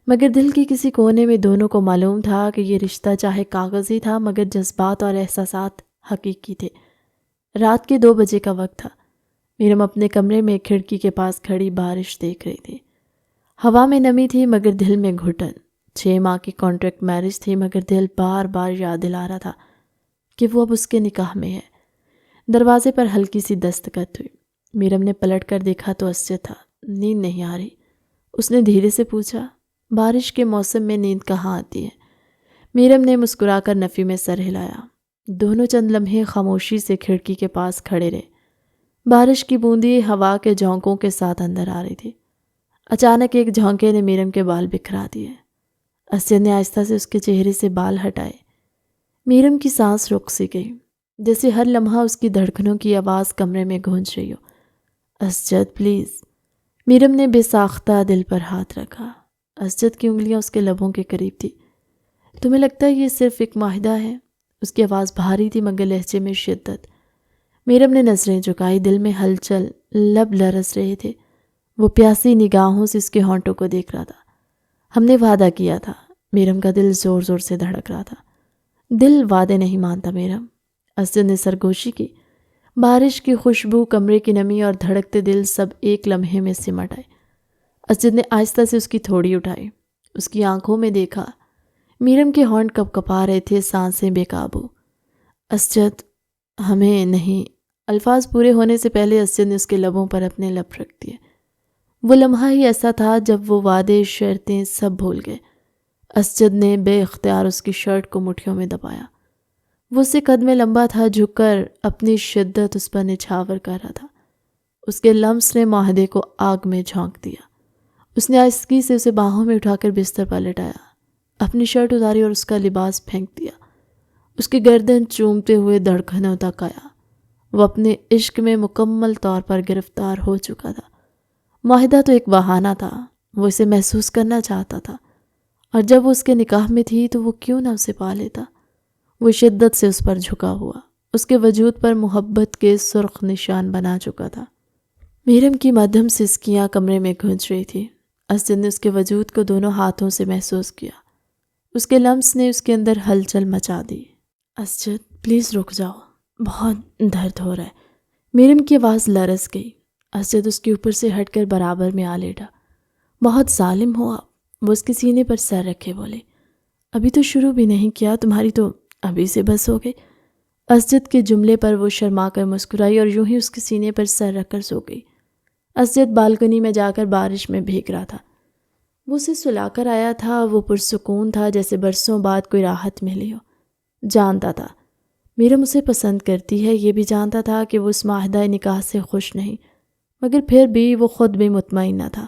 Speaker 1: مگر دل کی کسی کونے میں دونوں کو معلوم تھا کہ یہ رشتہ چاہے کاغذی تھا مگر جذبات اور احساسات حقیقی تھے۔ رات کے 2 بجے کا وقت تھا۔ میرم اپنے کمرے میں کھڑکی کے پاس کھڑی بارش دیکھ رہی تھی۔ ہوا میں نمی تھی مگر دل میں گھٹن۔ 6 ماہ کی کانٹریکٹ میرج تھی مگر دل بار بار یاد دلا رہا تھا کہ وہ اب اس کے نکاح میں ہے۔ دروازے پر ہلکی سی دستخط ہوئی۔ میرم نے پلٹ کر دیکھا تو اسجد تھا۔ نیند نہیں آ رہی؟ اس نے دھیرے سے پوچھا۔ بارش کے موسم میں نیند کہاں آتی ہے؟ میرم نے مسکرا کر نفی میں سر ہلایا۔ دونوں چند لمحے خاموشی سے کھڑکی کے پاس کھڑے رہے۔ بارش کی بوندی ہوا کے جھونکوں کے ساتھ اندر آ رہی تھی۔ اچانک ایک جھونکے نے میرم کے بال بکھرا دیے۔ اسجد نے آہستہ سے اس کے چہرے سے بال ہٹائے۔ میرم کی سانس رک سی گئی، جیسے ہر لمحہ اس کی دھڑکنوں کی آواز کمرے میں گونج رہی ہو۔ اسجد پلیز۔ میرم نے بے ساختہ دل پر ہاتھ رکھا۔ اسجد کی انگلیاں اس کے لبوں کے قریب تھی۔ تمہیں لگتا ہے یہ صرف ایک معاہدہ ہے؟ اس کی آواز بھاری تھی مگر لہجے میں شدت۔ میرم نے نظریں جھکائی، دل میں ہلچل، لب لرز رہے تھے۔ وہ پیاسی نگاہوں سے اس کے ہونٹوں کو دیکھ رہا تھا۔ ہم نے وعدہ کیا تھا۔ میرم کا دل زور زور سے دھڑک رہا تھا۔ دل وعدے نہیں مانتا میرم۔ اسجد نے سرگوشی کی۔ بارش کی خوشبو، کمرے کی نمی اور دھڑکتے دل سب ایک لمحے میں سمٹ آئے۔ اسجد نے آہستہ سے اس کی تھوڑی اٹھائی، اس کی آنکھوں میں دیکھا۔ میرم کے ہونٹ کپ کپا رہے تھے، سانسیں بے قابو۔ اسجد، ہمیں نہیں۔ الفاظ پورے ہونے سے پہلے اسجد نے اس کے لبوں پر اپنے لب رکھ دیے۔ وہ لمحہ ہی ایسا تھا جب وہ وعدے، شرطیں سب بھول گئے۔ اسجد نے بے اختیار اس کی شرٹ کو مٹھیوں میں دبایا۔ وہ اس سے قد میں لمبا تھا، جھک کر اپنی شدت اس پر نچھاور کر رہا تھا۔ اس کے لمس نے معاہدے کو آگ میں جھونک دیا۔ اس نے آہستگی سے اسے باہوں میں اٹھا کر بستر پر لٹایا، اپنی شرٹ اتاری اور اس کا لباس پھینک دیا۔ اس کی گردن چومتے ہوئے دھڑکنوں تک آیا۔ وہ اپنے عشق میں مکمل طور پر گرفتار ہو چکا تھا۔ معاہدہ تو ایک بہانہ تھا، وہ اسے محسوس کرنا چاہتا تھا، اور جب وہ اس کے نکاح میں تھی تو وہ کیوں نہ اسے پا لیتا۔ وہ شدت سے اس پر جھکا ہوا، اس کے وجود پر محبت کے سرخ نشان بنا چکا تھا۔ میرم کی مدھم سسکیاں کمرے میں گونج رہی تھی۔ اسجد نے اس کے وجود کو دونوں ہاتھوں سے محسوس کیا۔ اس کے لمس نے اس کے اندر ہلچل مچا دی۔ اسجد پلیز رک جاؤ، بہت درد ہو رہا ہے۔ میرم کی آواز لرز گئی۔ اسجد اس کے اوپر سے ہٹ کر برابر میں آ لیٹا۔ بہت ظالم ہو آپ، وہ اس کے سینے پر سر رکھے بولے۔ ابھی تو شروع بھی نہیں کیا، تمہاری تو ابھی سے بس ہو گئی۔ اسجد کے جملے پر وہ شرما کر مسکرائی اور یوں ہی اس کے سینے پر سر رکھ کر سو گئی۔ اسجد بالکنی میں جا کر بارش میں بھیگ رہا تھا۔ وہ اسے سلا کر آیا تھا، وہ پرسکون تھا جیسے برسوں بعد کوئی راحت ملی ہو۔ جانتا تھا میرم اسے پسند کرتی ہے، یہ بھی جانتا تھا کہ وہ اس معاہدہ نکاح سے خوش نہیں، مگر پھر بھی وہ خود بھی مطمئن نہ تھا۔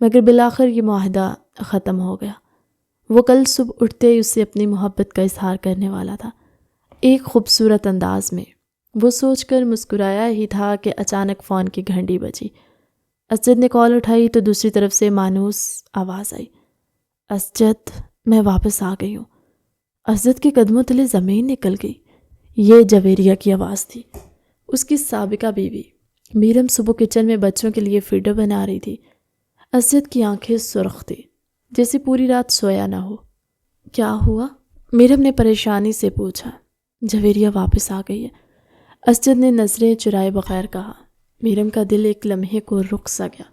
Speaker 1: مگر بالآخر یہ معاہدہ ختم ہو گیا۔ وہ کل صبح اٹھتے ہی اس سے اپنی محبت کا اظہار کرنے والا تھا، ایک خوبصورت انداز میں۔ وہ سوچ کر مسکرایا ہی تھا کہ اچانک فون کی گھنٹی بجی۔ اسجد نے کال اٹھائی تو دوسری طرف سے مانوس آواز آئی، اسجد میں واپس آ گئی ہوں۔ اسجد کے قدموں تلے زمین نکل گئی۔ یہ جویریہ کی آواز تھی، اس کی سابقہ بیوی۔ میرم صبح کچن میں بچوں کے لیے فیڈر بنا رہی تھی۔ اسجد کی آنکھیں سرخ تھی، جیسے پوری رات سویا نہ ہو۔ کیا ہوا؟ میرم نے پریشانی سے پوچھا۔ جویریہ واپس آ گئی ہے، اسجد نے نظریں چرائے بغیر کہا۔ میرم کا دل ایک لمحے کو رک سا گیا۔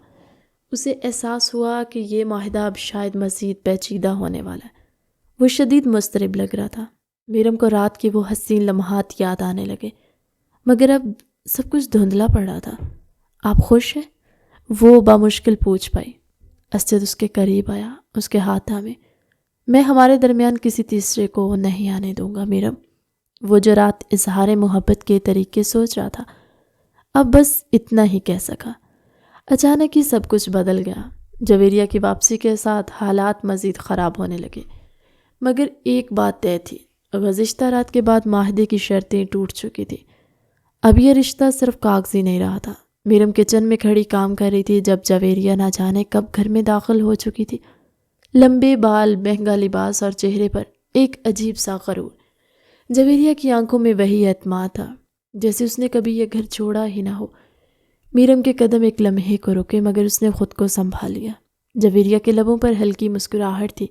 Speaker 1: اسے احساس ہوا کہ یہ معاہدہ اب شاید مزید پیچیدہ ہونے والا ہے۔ وہ شدید مضطرب لگ رہا تھا۔ میرم کو رات کے وہ حسین لمحات یاد آنے لگے، مگر اب سب کچھ دھندلا پڑ رہا تھا۔ آپ خوش ہیں؟ وہ بامشکل پوچھ پائی۔ اسجد اس کے قریب آیا، اس کے ہاتھ تھامے۔ میں ہمارے درمیان کسی تیسرے کو نہیں آنے دوں گا میرم۔ وہ جو رات اظہار محبت کے طریقے سوچ رہا تھا، اب بس اتنا ہی کہہ سکا۔ اچانک ہی سب کچھ بدل گیا۔ جویریہ کی واپسی کے ساتھ حالات مزید خراب ہونے لگے، مگر ایک بات طے تھی، گزشتہ رات کے بعد معاہدے کی شرطیں ٹوٹ چکی تھی۔ اب یہ رشتہ صرف کاغذی نہیں رہا تھا۔ میرم کچن میں کھڑی کام کر رہی تھی جب جویریہ نہ جانے کب گھر میں داخل ہو چکی تھی۔ لمبے بال، مہنگا لباس اور چہرے پر ایک عجیب سا غرور۔ جویریہ کی آنکھوں میں وہی اعتماد تھا جیسے اس نے کبھی یہ گھر چھوڑا ہی نہ ہو۔ میرم کے قدم ایک لمحے کو رکے، مگر اس نے خود کو سنبھال لیا۔ جویریہ کے لبوں پر ہلکی مسکراہٹ تھی،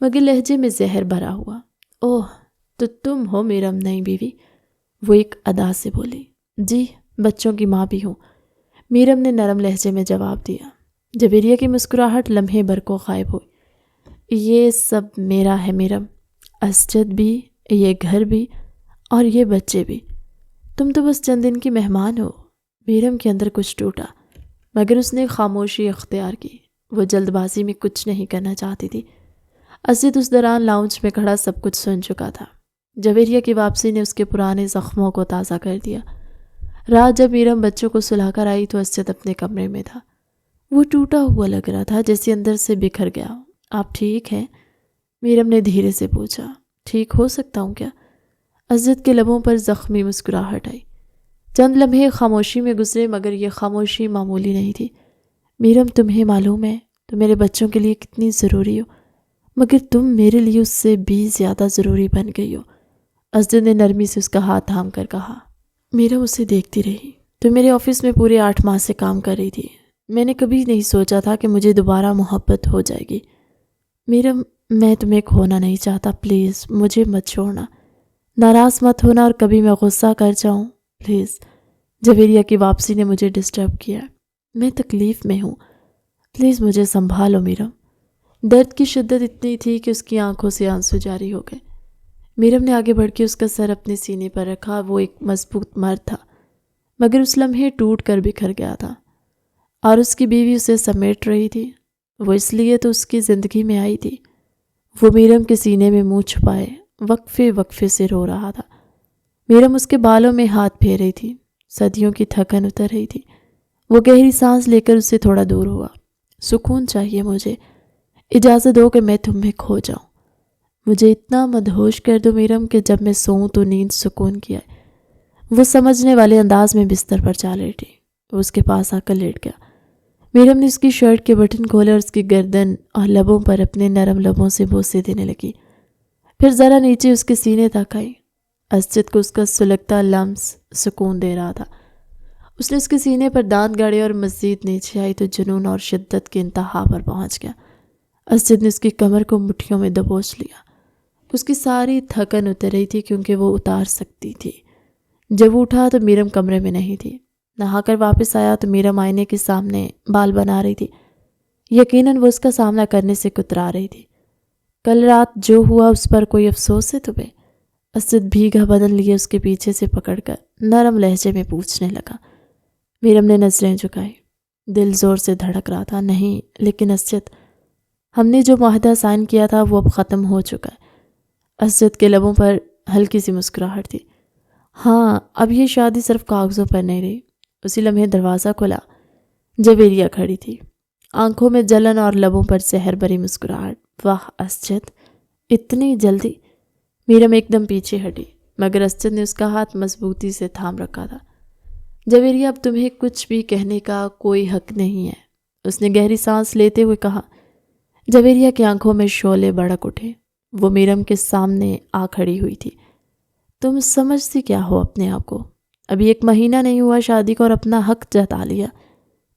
Speaker 1: مگر لہجے میں زہر بھرا ہوا۔ اوہ، تو تم ہو میرم نئی بیوی؟ وہ ایک ادا سے بولی۔ جی، بچوں کی ماں بھی ہوں، میرم نے نرم لہجے میں جواب دیا۔ جویریہ کی مسکراہٹ لمحے بھر کو غائب ہوئی۔ یہ سب میرا ہے میرم، اسجد بھی، یہ گھر بھی، اور یہ بچے بھی۔ تم تو بس چند دن کی مہمان ہو۔ میرم کے اندر کچھ ٹوٹا، مگر اس نے خاموشی اختیار کی۔ وہ جلد بازی میں کچھ نہیں کرنا چاہتی تھی۔ اسجد اس دوران لاؤنج میں کھڑا سب کچھ سن چکا تھا۔ جویریہ کی واپسی نے اس کے پرانے زخموں کو تازہ کر دیا۔ رات جب میرم بچوں کو سلا کر آئی تو اسجد اپنے کمرے میں تھا۔ وہ ٹوٹا ہوا لگ رہا تھا، جیسے اندر سے بکھر گیا۔ آپ ٹھیک ہیں؟ میرم نے دھیرے سے پوچھا۔ ٹھیک ہو سکتا ہوں کیا؟ اسجد کے لبوں پر زخمی مسکراہٹ آئی۔ چند لمحے خاموشی میں گزرے، مگر یہ خاموشی معمولی نہیں تھی۔ میرم، تمہیں معلوم ہے تم میرے بچوں کے لیے کتنی ضروری ہو، مگر تم میرے لیے اس سے بھی زیادہ ضروری بن گئی ہو۔ اسجد نے نرمی سے اس کا ہاتھ تھام کر کہا۔ میرم اسے دیکھتی رہی۔ تو میرے آفس میں پورے 8 ماہ سے کام کر رہی تھی۔ میں نے کبھی نہیں سوچا تھا کہ مجھے دوبارہ محبت ہو جائے گی۔ میرم، میں تمہیں کھونا نہیں چاہتا، پلیز مجھے مت چھوڑنا۔ ناراض مت ہونا اور کبھی میں غصہ کر جاؤں، پلیز۔ جویریہ کی واپسی نے مجھے ڈسٹرب کیا، میں تکلیف میں ہوں، پلیز مجھے سنبھالو میرم۔ درد کی شدت اتنی تھی کہ اس کی آنکھوں سے آنسو جاری ہو گئے۔ میرم نے آگے بڑھ کے اس کا سر اپنے سینے پر رکھا۔ وہ ایک مضبوط مرد تھا، مگر اس لمحے ٹوٹ کر بکھر گیا تھا، اور اس کی بیوی اسے سمیٹ رہی تھی۔ وہ اس لیے تو اس کی زندگی میں آئی تھی۔ وہ میرم کے سینے میں منہ چھپائے وقفے وقفے سے رو رہا تھا۔ میرم اس کے بالوں میں ہاتھ پھیر رہی تھی۔ صدیوں کی تھکن اتر رہی تھی۔ وہ گہری سانس لے کر اس سے تھوڑا دور ہوا۔ سکون چاہیے مجھے، اجازت دو کہ میں تم میں کھو جاؤں۔ مجھے اتنا مدہوش کر دو میرم کہ جب میں سوؤں تو نیند سکون کی آئے۔ وہ سمجھنے والے انداز میں بستر پر چا لیٹی۔ وہ اس کے پاس آ کر لیٹ گیا۔ میرم نے اس کی شرٹ کے بٹن کھولے اور اس کی گردن اور لبوں پر اپنے نرم لبوں سے بوسے دینے لگی، پھر ذرا نیچے اس کے سینے تک آئی۔ اسجد کو اس کا سلگتا لمس سکون دے رہا تھا۔ اس نے اس کے سینے پر دانت گاڑے اور مزید نیچے آئی تو جنون اور شدت کے انتہا پر پہنچ گیا۔ اسجد نے اس کی کمر کو مٹھیوں میں دبوچ لیا۔ اس کی ساری تھکن اتر رہی تھی کیونکہ وہ اتار سکتی تھی۔ جب وہ اٹھا تو میرم کمرے میں نہیں تھی۔ نہا کر واپس آیا تو میرم آئینے کے سامنے بال بنا رہی تھی۔ یقیناً وہ اس کا سامنا کرنے سے کترا رہی تھی۔ کل رات جو ہوا اس پر کوئی افسوس ہے تمہیں؟ اسجد بھیگا بدن لیے اس کے پیچھے سے پکڑ کر نرم لہجے میں پوچھنے لگا۔ میرم نے نظریں جھکائی۔ دل زور سے دھڑک رہا تھا۔ نہیں، لیکن اسجد، ہم نے جو معاہدہ سائن کیا تھا وہ اب ختم ہو چکا ہے۔ اسجد کے لبوں پر ہلکی سی مسکراہٹ تھی۔ ہاں، اب یہ شادی صرف کاغذوں پر نہیں رہی۔ اسی لمحے دروازہ کھلا۔ جویریہ کھڑی تھی، آنکھوں میں جلن اور لبوں پر زہر بھری مسکراہٹ۔ واہ اسجد، اتنی جلدی؟ میرم ایک دم پیچھے ہٹی، مگر اسجد نے اس کا ہاتھ مضبوطی سے تھام رکھا تھا۔ جویریہ، اب تمہیں کچھ بھی کہنے کا کوئی حق نہیں ہے، اس نے گہری سانس لیتے ہوئے کہا۔ جویریہ کی آنکھوں میں شعلے بھڑک اٹھے۔ وہ میرم کے سامنے آ کھڑی ہوئی تھی۔ تم سمجھتی کیا ہو اپنے آپ کو؟ ابھی 1 مہینہ نہیں ہوا شادی کو اور اپنا حق جتا لیا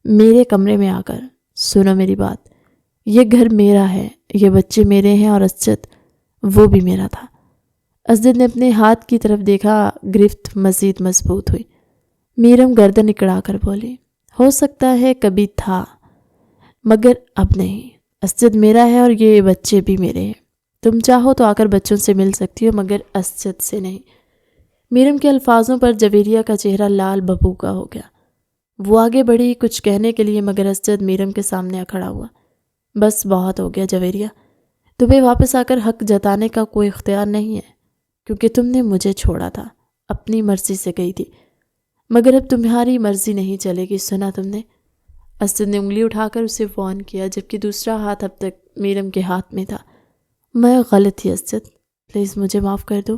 Speaker 1: میرے کمرے میں آ کر۔ سنو میری بات، یہ گھر میرا ہے، یہ بچے میرے ہیں، اور اسجد وہ بھی میرا تھا۔ اسجد نے اپنے ہاتھ کی طرف دیکھا، گرفت مزید مضبوط ہوئی۔ میرم گردن اکڑا کر بولی، ہو سکتا ہے کبھی تھا، مگر اب نہیں۔ اسجد میرا ہے اور یہ بچے بھی میرے ہیں۔ تم چاہو تو آ کر بچوں سے مل سکتی ہو، مگر اسجد سے نہیں۔ میرم کے الفاظوں پر جویریہ کا چہرہ لال ببو کا ہو گیا۔ وہ آگے بڑھی کچھ کہنے کے لیے، مگر اسجد میرم کے سامنے آ کھڑا ہوا۔ بس بہت ہو گیا جویریہ، تمہیں واپس آ کر حق جتانے کا کوئی اختیار نہیں ہے، کیونکہ تم نے مجھے چھوڑا تھا، اپنی مرضی سے گئی تھی، مگر اب تمہاری مرضی نہیں چلے گی، سنا تم نے؟ اسجد نے انگلی اٹھا کر اسے فون کیا، جبکہ دوسرا ہاتھ اب تک میرم کے ہاتھ میں تھا۔ میں غلط تھی اسجد، پلیز مجھے معاف کر دو،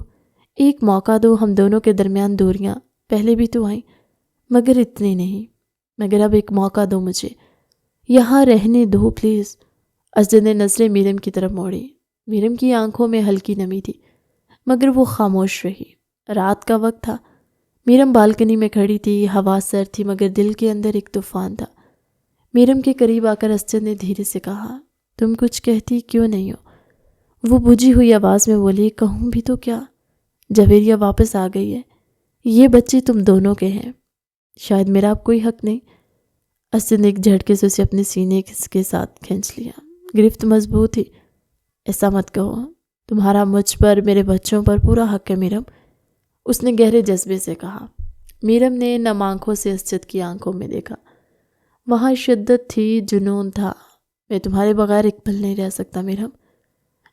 Speaker 1: ایک موقع دو، ہم دونوں کے درمیان دوریاں پہلے بھی تو آئیں، مگر اتنی نہیں، مگر اب ایک موقع دو مجھے، یہاں رہنے دو پلیز۔ اسجد نے نظریں میرم کی طرف موڑی۔ میرم کی آنکھوں میں ہلکی نمی تھی، مگر وہ خاموش رہی۔ رات کا وقت تھا، میرم بالکنی میں کھڑی تھی، ہوا سرد تھی، مگر دل کے اندر ایک طوفان تھا۔ میرم کے قریب آ کر اسجد نے دھیرے سے کہا، تم کچھ کہتی کیوں نہیں ہو؟ وہ بجھی ہوئی آواز میں بولی، کہوں بھی تو کیا؟ جویریہ واپس آ گئی ہے، یہ بچے تم دونوں کے ہیں، شاید میرا اب کوئی حق نہیں۔ اسجد نے ایک جھٹکے سے اسے اپنے سینے کے ساتھ کھینچ لیا۔ گرفت مضبوط تھی۔ ایسا مت کہو، تمہارا مجھ پر، میرے بچوں پر پورا حق ہے میرم، اس نے گہرے جذبے سے کہا۔ میرم نے نم آنکھوں سے اسجد کی آنکھوں میں دیکھا۔ وہاں شدت تھی، جنون تھا۔ میں تمہارے بغیر ایک پل نہیں رہ سکتا میرم۔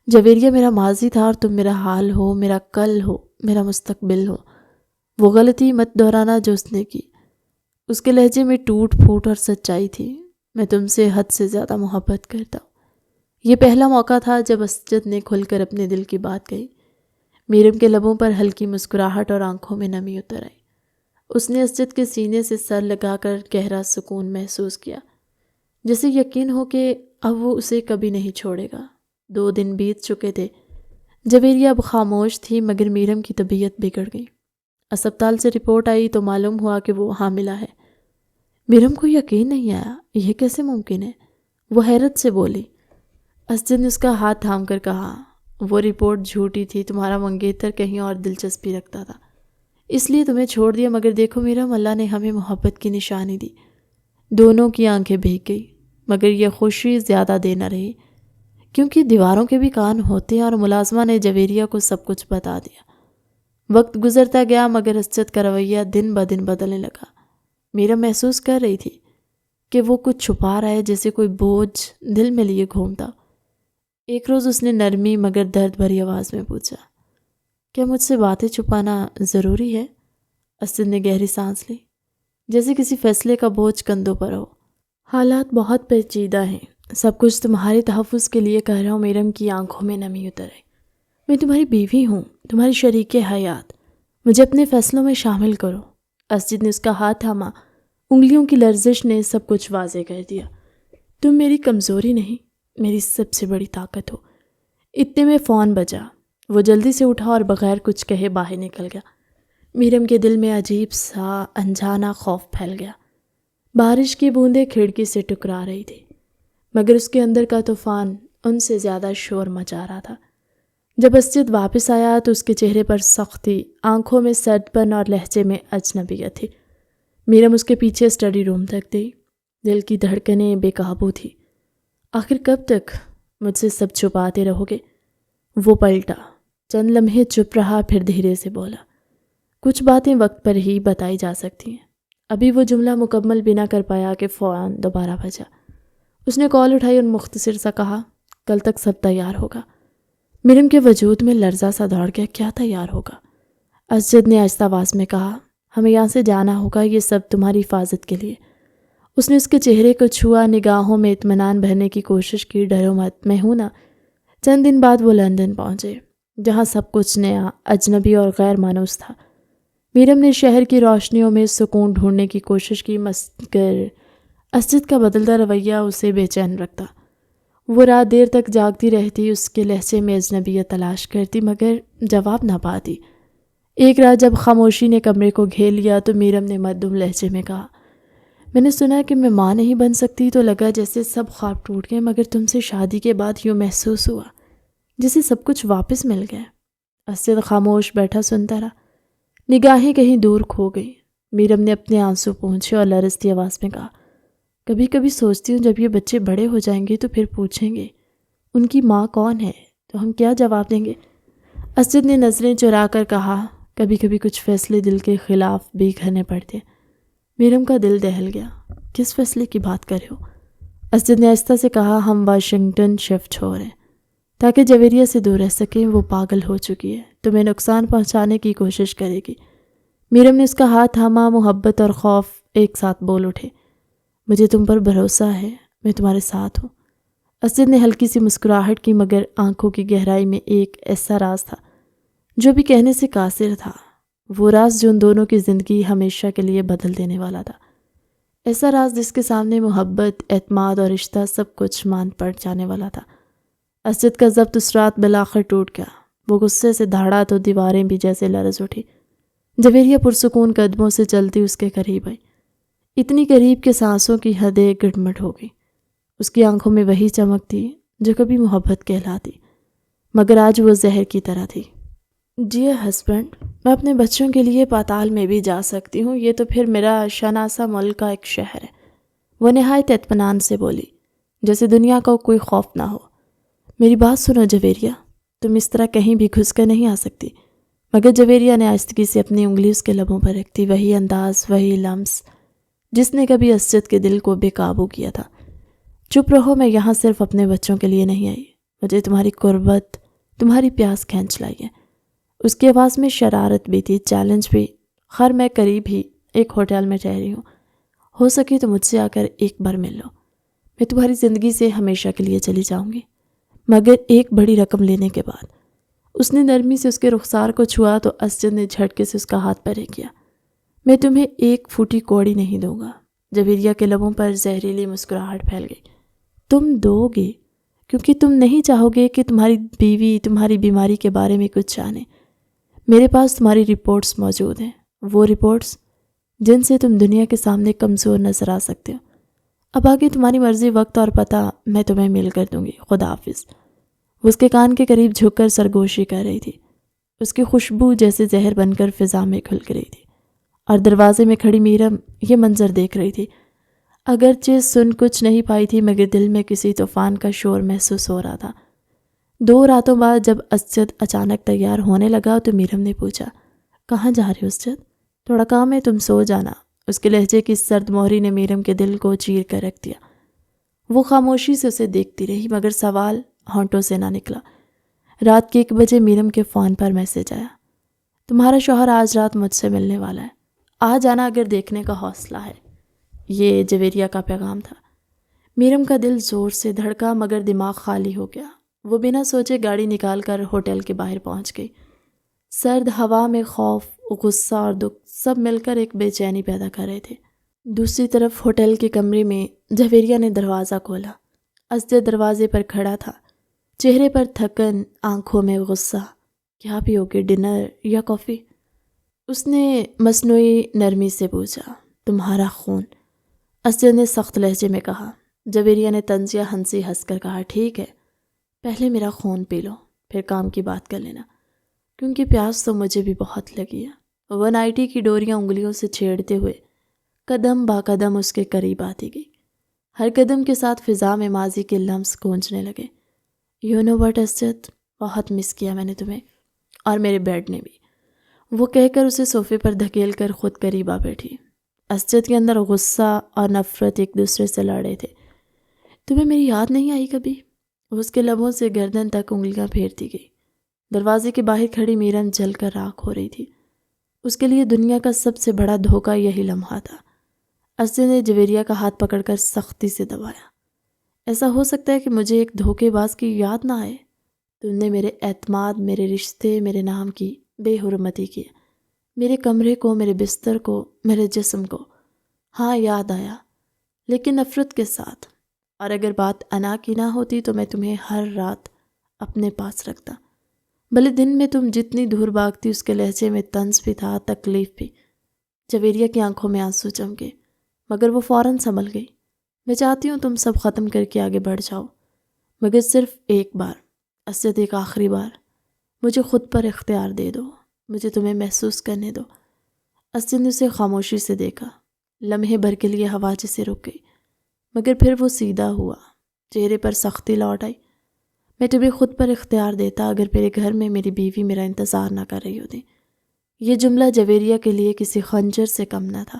Speaker 1: جویریہ میرا ماضی تھا اور تم میرا حال ہو، میرا کل ہو، میرا مستقبل ہو۔ وہ غلطی مت دہرانا جو اس نے کی۔ اس کے لہجے میں ٹوٹ پھوٹ اور سچائی تھی۔ میں تم سے حد سے زیادہ محبت کرتا ہوں۔ یہ پہلا موقع تھا جب اسجد نے کھل کر اپنے دل کی بات کہی۔ میرم کے لبوں پر ہلکی مسکراہٹ اور آنکھوں میں نمی اتر آئی۔ اس نے اسجد کے سینے سے سر لگا کر گہرا سکون محسوس کیا، جیسے یقین ہو کہ اب وہ اسے کبھی نہیں چھوڑے گا۔ 2 دن بیت چکے تھے۔ جویریہ اب خاموش تھی، مگر میرم کی طبیعت بگڑ گئی۔ اسپتال سے رپورٹ آئی تو معلوم ہوا کہ وہ حاملہ ہے۔ میرم کو یقین نہیں آیا، یہ کیسے ممکن ہے؟ وہ حیرت سے بولی۔ اسجد نے اس کا ہاتھ تھام کر کہا، وہ رپورٹ جھوٹی تھی، تمہارا منگیتر کہیں اور دلچسپی رکھتا تھا، اس لیے تمہیں چھوڑ دیا، مگر دیکھو میرم، اللہ نے ہمیں محبت کی نشانی دی۔ دونوں کی آنکھیں بھیگ گئی، مگر یہ خوشی زیادہ دیر نہ رہی، کیونکہ دیواروں کے بھی کان ہوتے ہیں، اور ملازمہ نے جویریہ کو سب کچھ بتا دیا۔ وقت گزرتا گیا، مگر اسجد کا رویہ دن بدن بدلنے لگا۔ میرم محسوس کر رہی تھی کہ وہ کچھ چھپا رہا ہے، جیسے کوئی بوجھ دل میں لیے گھومتا۔ ایک روز اس نے نرمی مگر درد بھری آواز میں پوچھا، کیا مجھ سے باتیں چھپانا ضروری ہے؟ اسجد نے گہری سانس لی، جیسے کسی فیصلے کا بوجھ کندھوں پر ہو۔ حالات بہت پیچیدہ ہیں، سب کچھ تمہارے تحفظ کے لیے کہہ رہا ہوں۔ میرم کی آنکھوں میں نمی اتر آئی۔ میں تمہاری بیوی ہوں، تمہاری شریک حیات، مجھے اپنے فیصلوں میں شامل کرو۔ اسجد نے اس کا ہاتھ تھاما۔ انگلیوں کی لرزش نے سب کچھ واضح کر دیا۔ تم میری کمزوری نہیں، میری سب سے بڑی طاقت ہو۔ اتنے میں فون بجا۔ وہ جلدی سے اٹھا اور بغیر کچھ کہے باہر نکل گیا۔ میرم کے دل میں عجیب سا انجانا خوف پھیل گیا۔ بارش کی بوندیں کھڑکی سے ٹکرا رہی تھی، مگر اس کے اندر کا طوفان ان سے زیادہ شور مچا رہا تھا۔ جب اسجد واپس آیا تو اس کے چہرے پر سختی، آنکھوں میں سرد پن اور لہجے میں اجنبیت تھی۔ میرم اس کے پیچھے اسٹڈی روم تک گئی۔ دل کی دھڑکنیں بے قابو تھی۔ آخر کب تک مجھ سے سب چھپاتے رہو گے؟ وہ پلٹا، چند لمحے چپ رہا، پھر دھیرے سے بولا، کچھ باتیں وقت پر ہی بتائی جا سکتی ہیں۔ ابھی وہ جملہ مکمل بھی نہ کر پایا کہ فون دوبارہ بجا۔ اس نے کال اٹھائی اور مختصر سا کہا، کل تک سب تیار ہوگا۔ میرم کے وجود میں لرزہ سا دوڑ گیا، کیا تیار ہوگا؟ اسجد نے آہستہ آواز میں کہا، ہمیں یہاں سے جانا ہوگا، یہ سب تمہاری حفاظت کے لیے۔ اس نے اس کے چہرے کو چھوا، نگاہوں میں اطمینان بھرنے کی کوشش کی، ڈرو مت، میں ہوں نا۔ چند دن بعد وہ لندن پہنچے، جہاں سب کچھ نیا، اجنبی اور غیر مانوس تھا۔ میرم نے شہر کی روشنیوں میں سکون ڈھونڈنے کی کوشش کی، مگر اسجد کا بدلتا رویہ اسے بے چین رکھتا۔ وہ رات دیر تک جاگتی رہتی، اس کے لہجے میں اجنبیت تلاش کرتی مگر جواب نہ پاتی۔ ایک رات جب خاموشی نے کمرے کو گھیر لیا تو میرم نے مدھم لہجے میں کہا، میں نے سنا کہ میں ماں نہیں بن سکتی، تو لگا جیسے سب خواب ٹوٹ گئے، مگر تم سے شادی کے بعد یوں محسوس ہوا جیسے سب کچھ واپس مل گیا۔ اسجد خاموش بیٹھا سنتا رہا، نگاہیں کہیں دور کھو گئی۔ میرم نے اپنے آنسو پونچھے اور لرزتی آواز میں کہا، کبھی کبھی سوچتی ہوں جب یہ بچے بڑے ہو جائیں گے تو پھر پوچھیں گے ان کی ماں کون ہے، تو ہم کیا جواب دیں گے؟ اسجد نے نظریں چرا کر کہا، کبھی کبھی کچھ فیصلے دل کے خلاف بھی کرنے پڑتے۔ میرم کا دل دہل گیا، کس فیصلے کی بات کر رہے ہو؟ اسجد نے آہستہ سے کہا، ہم واشنگٹن شفٹ ہو رہے ہیں تاکہ جویریہ سے دور رہ سکیں، وہ پاگل ہو چکی ہے، تمہیں نقصان پہنچانے کی کوشش کرے گی۔ میرم نے اس کا ہاتھ تھاما، محبت اور خوف ایک ساتھ بول اٹھے، مجھے تم پر بھروسہ ہے، میں تمہارے ساتھ ہوں۔ اسجد نے ہلکی سی مسکراہٹ کی مگر آنکھوں کی گہرائی میں ایک ایسا راز تھا جو بھی کہنے سے قاصر تھا، وہ راز جو ان دونوں کی زندگی ہمیشہ کے لیے بدل دینے والا تھا، ایسا راز جس کے سامنے محبت، اعتماد اور رشتہ سب کچھ مان پڑ جانے والا تھا۔ اسجد کا ضبط اس رات بالآخر ٹوٹ گیا، وہ غصے سے دھاڑا تو دیواریں بھی جیسے لرز اٹھی۔ جویریہ پرسکون قدموں سے چلتی اس کے قریب آئی، اتنی قریب کہ سانسوں کی حدیں گڑمٹ ہو گئی۔ اس کی آنکھوں میں وہی چمک تھی جو کبھی محبت کہلاتی مگر آج وہ زہر کی طرح تھی۔ ڈیئر ہسبینڈ، میں اپنے بچوں کے لیے پاتال میں بھی جا سکتی ہوں، یہ تو پھر میرا شناسا ملک کا ایک شہر ہے، وہ نہایت اطمینان سے بولی، جیسے دنیا کو کوئی خوف نہ ہو۔ میری بات سنو جویریہ، تم اس طرح کہیں بھی گھس کر نہیں آ سکتی۔ مگر جویریہ نے آہستگی سے اپنی انگلی اس کے لبوں پر رکھ دی، وہی انداز، وہی لمس جس نے کبھی اسجد کے دل کو بے قابو کیا تھا۔ چپ رہو، میں یہاں صرف اپنے بچوں کے لیے نہیں آئی، مجھے تمہاری قربت، تمہاری پیاس کھینچ لائی ہے۔ اس کی آواز میں شرارت بھی تھی، چیلنج بھی۔ خیر میں قریب ہی ایک ہوٹل میں ٹھہری ہوں، ہو سکے تو مجھ سے آ کر ایک بار مل لو، میں تمہاری زندگی سے ہمیشہ کے لیے چلی جاؤں گی، مگر ایک بڑی رقم لینے کے بعد۔ اس نے نرمی سے اس کے رخسار کو چھوا تو اسجد نے جھٹکے سے اس کا ہاتھ پرے کیا، میں تمہیں ایک پھوٹی کوڑی نہیں دوں گا۔ جویریہ کے لبوں پر زہریلی مسکراہٹ پھیل گئی، تم دو گے کیونکہ تم نہیں چاہو گے کہ تمہاری بیوی تمہاری بیماری کے بارے میں کچھ جانے۔ میرے پاس تمہاری رپورٹس موجود ہیں، وہ رپورٹس جن سے تم دنیا کے سامنے کمزور نظر آ سکتے ہو۔ اب آگے تمہاری مرضی، وقت اور پتہ میں تمہیں میل کر دوں گی، خدا حافظ۔ وہ اس کے کان کے قریب جھک کر سرگوشی کر رہی تھی، اس کی خوشبو جیسے زہر بن کر فضا میں کھل رہی تھی، اور دروازے میں کھڑی میرم یہ منظر دیکھ رہی تھی۔ اگرچہ سن کچھ نہیں پائی تھی مگر دل میں کسی طوفان کا شور محسوس ہو رہا تھا۔ 2 راتوں بعد جب اسجد اچانک تیار ہونے لگا تو میرم نے پوچھا، کہاں جا رہے ہو اسجد؟ تھوڑا کام ہے، تم سو جانا۔ اس کے لہجے کی سرد مہری نے میرم کے دل کو چیر کر رکھ دیا۔ وہ خاموشی سے اسے دیکھتی رہی مگر سوال ہونٹوں سے نہ نکلا۔ رات کے 1 بجے میرم کے فون پر میسج آیا، تمہارا شوہر آج رات مجھ سے ملنے والا ہے، آ جانا اگر دیکھنے کا حوصلہ ہے۔ یہ جویریہ کا پیغام تھا۔ میرم کا دل زور سے دھڑکا مگر دماغ خالی ہو گیا۔ وہ بنا سوچے گاڑی نکال کر ہوٹل کے باہر پہنچ گئی۔ سرد ہوا میں خوف، غصہ اور دکھ سب مل کر ایک بے چینی پیدا کر رہے تھے۔ دوسری طرف ہوٹل کے کمرے میں جویریہ نے دروازہ کھولا۔ اسجد دروازے پر کھڑا تھا، چہرے پر تھکن، آنکھوں میں غصہ۔ کیا پیو گے، ڈنر یا کافی؟ اس نے مصنوعی نرمی سے پوچھا۔ تمہارا خون، اسجد نے سخت لہجے میں کہا۔ جویریہ نے طنزیہ ہنسی ہنس کر کہا، ٹھیک ہے، پہلے میرا خون پی لو، پھر کام کی بات کر لینا، کیونکہ پیاس تو مجھے بھی بہت لگی ہے۔ وہ نائٹی کی ڈوریاں انگلیوں سے چھیڑتے ہوئے قدم با قدم اس کے قریب آتی گئی۔ ہر قدم کے ساتھ فضا میں ماضی کے لمس گونجنے لگے۔ یو نو واٹ اسجد، بہت مس کیا میں نے تمہیں، اور میرے بیڈ نے بھی، وہ کہہ کر اسے صوفے پر دھکیل کر خود قریب آ بیٹھی۔ اسجد کے اندر غصہ اور نفرت ایک دوسرے سے لڑ رہے تھے۔ تمہیں میری یاد نہیں آئی کبھی؟ اس کے لبوں سے گردن تک انگلیاں پھیرتی گئی۔ دروازے کے باہر کھڑی میرم جل کر راکھ ہو رہی تھی۔ اس کے لیے دنیا کا سب سے بڑا دھوکہ یہی لمحہ تھا۔ اسجد نے جویریہ کا ہاتھ پکڑ کر سختی سے دبایا۔ ایسا ہو سکتا ہے کہ مجھے ایک دھوکے باز کی یاد نہ آئے؟ تم نے میرے اعتماد، میرے رشتے، میرے نام کی بے حرمتی کی، میرے کمرے کو، میرے بستر کو، میرے جسم کو۔ ہاں یاد آیا، لیکن نفرت کے ساتھ۔ اور اگر بات انا کی نہ ہوتی تو میں تمہیں ہر رات اپنے پاس رکھتا۔ بھلے دن میں تم جتنی دور بھاگتی، اس کے لہجے میں طنز بھی تھا، تکلیف بھی۔ جویریہ کی آنکھوں میں آنسو چمکے، مگر وہ فوراً سنبھل گئی۔ میں چاہتی ہوں تم سب ختم کر کے آگے بڑھ جاؤ، مگر صرف ایک بار، اسجد ایک آخری بار مجھے خود پر اختیار دے دو، مجھے تمہیں محسوس کرنے دو۔ اسجد نے اسے خاموشی سے دیکھا، لمحے بھر کے لیے ہوا جسے رک گئی، مگر پھر وہ سیدھا ہوا، چہرے پر سختی لوٹ آئی۔ میں تمہیں خود پر اختیار دیتا اگر میرے گھر میں میری بیوی میرا انتظار نہ کر رہی ہوتی۔ یہ جملہ جویریہ کے لیے کسی خنجر سے کم نہ تھا۔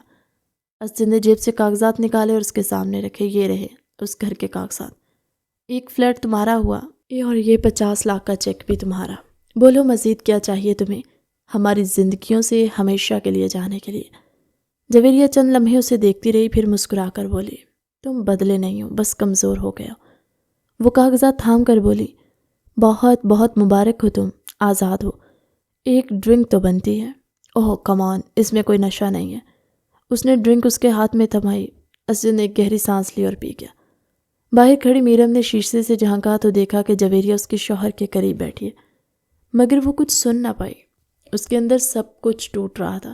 Speaker 1: اسجد نے جیب سے کاغذات نکالے اور اس کے سامنے رکھے۔ یہ رہے اس گھر کے کاغذات، ایک فلیٹ تمہارا ہوا اور یہ 50 لاکھ کا چیک بھی تمہارا۔ بولو مزید کیا چاہیے تمہیں ہماری زندگیوں سے ہمیشہ کے لیے جانے کے لیے؟ جویریہ چند لمحے اسے دیکھتی رہی، پھر مسکرا کر بولی، تم بدلے نہیں ہو، بس کمزور ہو گئے ہو۔ وہ کاغذات تھام کر بولی، بہت بہت مبارک ہو، تم آزاد ہو۔ ایک ڈرنک تو بنتی ہے۔ اوہ کم آن، اس میں کوئی نشہ نہیں ہے۔ اس نے ڈرنک اس کے ہاتھ میں تھمائی۔ اسجد نے ایک گہری سانس لی اور پی گیا۔ باہر کھڑی میرم نے شیشے سے جھانکا تو دیکھا کہ جویریہ اس کے شوہر کے قریب بیٹھی ہے، مگر وہ کچھ سن نہ پائی۔ اس کے اندر سب کچھ ٹوٹ رہا تھا۔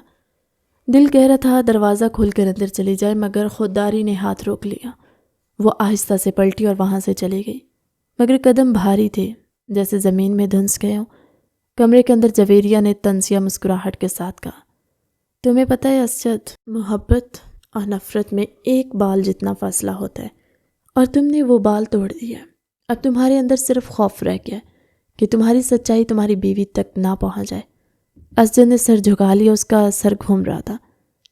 Speaker 1: دل کہہ رہا تھا دروازہ کھول کر اندر چلی جائے، مگر خودداری نے ہاتھ روک لیا۔ وہ آہستہ سے پلٹی اور وہاں سے چلی گئی، مگر قدم بھاری تھے، جیسے زمین میں دھنس گئے ہوں۔ کمرے کے اندر جویریہ نے طنزیہ مسکراہٹ کے ساتھ کہا، تمہیں پتہ ہے اسجد، محبت اور نفرت میں ایک بال جتنا فاصلہ ہوتا ہے، اور تم نے وہ بال توڑ دیا۔ اب تمہارے اندر صرف خوف رہ گیا کہ تمہاری سچائی تمہاری بیوی تک نہ پہنچ جائے۔ اسجد نے سر جھکا لیا، اس کا سر گھوم رہا تھا،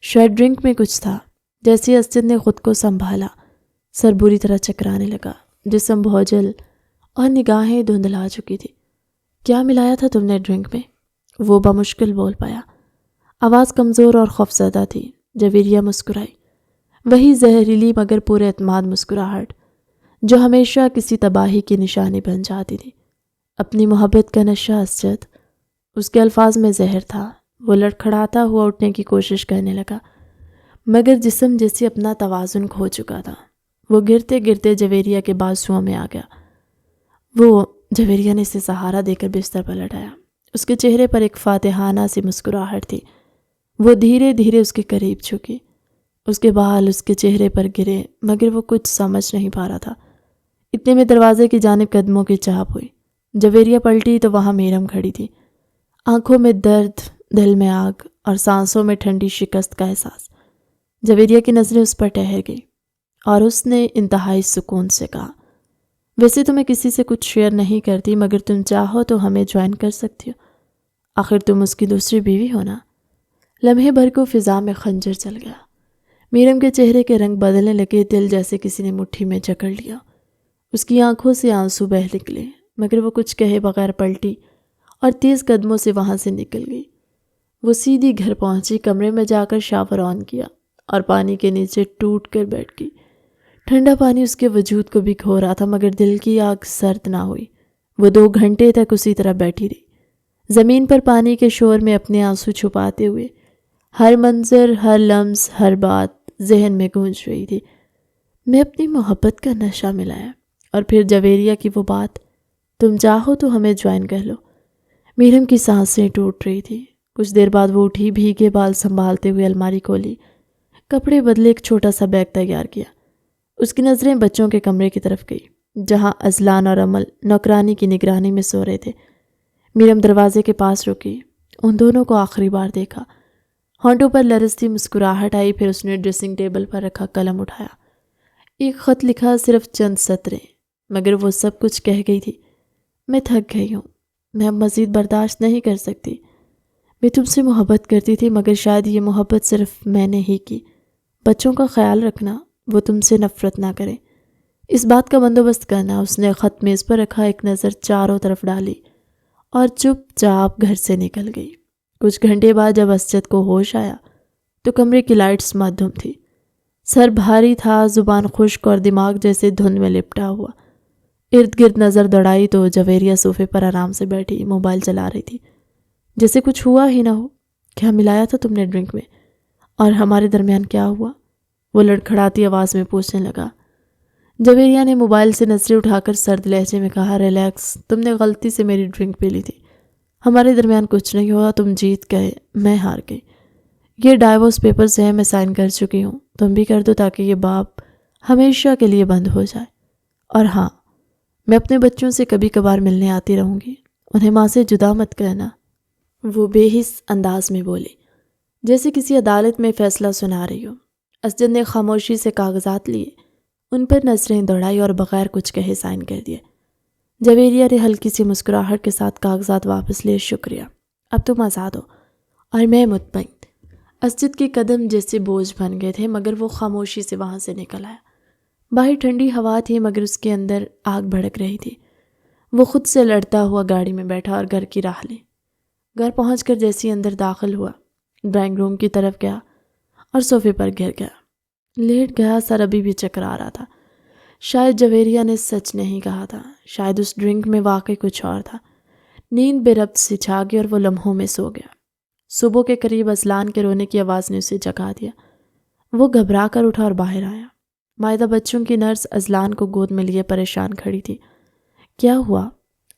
Speaker 1: شاید ڈرنک میں کچھ تھا۔ جیسے اسجد نے خود کو سنبھالا، سر بری طرح چکرانے لگا، جسم بھوجل اور نگاہیں دھندلا چکی تھی۔ کیا ملایا تھا تم نے ڈرنک میں؟ وہ بمشکل بول پایا، آواز کمزور اور خوفزدہ تھی۔ جویریہ مسکرائی، وہی زہریلی مگر پورے اعتماد مسکراہٹ جو ہمیشہ کسی تباہی کی نشانی بن جاتی تھی۔ اپنی محبت کا نشہ اسجد، اس کے الفاظ میں زہر تھا۔ وہ لڑکھڑاتا ہوا اٹھنے کی کوشش کرنے لگا، مگر جسم جیسے اپنا توازن کھو چکا تھا۔ وہ گرتے گرتے جویریہ کے بازوؤں میں آ گیا۔ وہ جویریہ نے اسے سہارا دے کر بستر پر لٹایا۔ اس کے چہرے پر ایک فاتحانہ سی مسکراہٹ تھی۔ وہ دھیرے دھیرے اس کے قریب جھکی، اس کے بال اس کے چہرے پر گرے، مگر وہ کچھ سمجھ نہیں پا رہا تھا۔ اتنے میں دروازے کی جانب قدموں کی چاپ ہوئی۔ جویریہ پلٹی تو وہاں میرم کھڑی تھی، آنکھوں میں درد، دل میں آگ اور سانسوں میں ٹھنڈی شکست کا احساس۔ جویریہ کی نظریں اس پر ٹھہر گئی اور اس نے انتہائی سکون سے کہا، ویسے تو میں کسی سے کچھ شیئر نہیں کرتی، مگر تم چاہو تو ہمیں جوائن کر سکتی ہو، آخر تم اس کی دوسری بیوی ہو نا۔ لمحے بھر کو فضا میں خنجر چل گیا۔ میرم کے چہرے کے رنگ بدلنے لگے، دل جیسے کسی نے مٹھی میں جکڑ لیا۔ اس کی آنکھوں سے آنسو بہہ نکلے، مگر وہ کچھ کہے بغیر پلٹی اور تیز قدموں سے وہاں سے نکل گئی۔ وہ سیدھی گھر پہنچی، کمرے میں جا کر شاور آن کیا اور پانی کے نیچے ٹوٹ کر بیٹھ گئی۔ ٹھنڈا پانی اس کے وجود کو بھگو رہا تھا، مگر دل کی آگ سرد نہ ہوئی۔ وہ 2 گھنٹے تک اسی طرح بیٹھی رہی، زمین پر پانی کے شور میں اپنے آنسو چھپاتے ہوئے۔ ہر منظر، ہر لمس، ہر بات ذہن میں گونج رہی تھی۔ میں اپنی محبت کا نشہ ملایا، اور پھر جویریہ کی وہ بات، تم چاہو تو ہمیں جوائن کر لو۔ میرم کی سانسیں ٹوٹ رہی تھی۔ کچھ دیر بعد وہ اٹھی، بھیگے بال سنبھالتے ہوئے الماری کھولی، کپڑے بدلے، ایک چھوٹا سا بیگ تیار کیا۔ اس کی نظریں بچوں کے کمرے کی طرف گئی، جہاں ازلان اور عمل نوکرانی کی نگرانی میں سو رہے تھے۔ میرم دروازے کے پاس رکی، ان دونوں کو آخری بار دیکھا۔ ہونٹوں پر لرزتی مسکراہٹ آئی، پھر اس نے ڈریسنگ ٹیبل پر رکھا قلم اٹھایا، ایک خط لکھا، صرف چند سطریں، مگر وہ سب کچھ کہہ گئی تھی۔ میں تھک گئی ہوں، میں اب مزید برداشت نہیں کر سکتی۔ میں تم سے محبت کرتی تھی، مگر شاید یہ محبت صرف میں نے ہی کی۔ بچوں کا خیال رکھنا، وہ تم سے نفرت نہ کریں، اس بات کا بندوبست کرنا۔ اس نے خط میز پر رکھا، ایک نظر چاروں طرف ڈالی اور چپ چاپ گھر سے نکل گئی۔ کچھ گھنٹے بعد جب اسجد کو ہوش آیا تو کمرے کی لائٹس مدھم تھی، سر بھاری تھا، زبان خشک اور دماغ جیسے دھند میں لپٹا ہوا۔ ارد گرد نظر دوڑائی تو جویریہ صوفے پر آرام سے بیٹھی موبائل چلا رہی تھی، جیسے کچھ ہوا ہی نہ ہو۔ کیا ملایا تھا تم نے ڈرنک میں، اور ہمارے درمیان کیا ہوا؟ وہ لڑکھڑاتی آواز میں پوچھنے لگا۔ جویریہ نے موبائل سے نظریں اٹھا کر سرد لہجے میں کہا، ریلیکس، تم نے غلطی سے میری ڈرنک پی لی تھی، ہمارے درمیان کچھ نہیں ہوا، تم جیت گئے، میں ہار گئی، یہ ڈائیورس پیپرز ہیں، میں سائن کر چکی ہوں، تم بھی کر دو تاکہ یہ باپ ہمیشہ کے لیے بند ہو جائے۔ اور ہاں، میں اپنے بچوں سے کبھی کبھار ملنے آتی رہوں گی، انہیں ماں سے جدا مت کرنا۔ وہ بے حس انداز میں بولی، جیسے کسی عدالت میں فیصلہ سنا رہی ہو۔ اسجد نے خاموشی سے کاغذات لیے، ان پر نظریں دوڑائی اور بغیر کچھ کہے سائن کر دیے۔ جویریہ نے ہلکی سی مسکراہٹ کے ساتھ کاغذات واپس لیے، شکریہ، اب تم آزاد ہو، اور میں مطمئن۔ اسجد کے قدم جیسے بوجھ بن گئے تھے، مگر وہ خاموشی سے وہاں سے نکل آیا۔ باہر ٹھنڈی ہوا تھی، مگر اس کے اندر آگ بھڑک رہی تھی۔ وہ خود سے لڑتا ہوا گاڑی میں بیٹھا اور گھر کی راہ لی۔ گھر پہنچ کر جیسے اندر داخل ہوا، ڈرائنگ روم کی طرف گیا اور صوفے پر گر گیا، لیٹ گیا، سر ابھی بھی چکرا رہا تھا۔ شاید جویریہ نے سچ نہیں کہا تھا، شاید اس ڈرنک میں واقعی کچھ اور تھا۔ نیند بے ربط سے چھا گئی اور وہ لمحوں میں سو گیا۔ صبح کے قریب اسلان کے رونے کی آواز نے اسے جگا دیا۔ وہ گھبرا کر اٹھا اور باہر آیا۔ مائدہ بچوں کی نرس ازلان کو گود میں لیے پریشان کھڑی تھی۔ کیا ہوا؟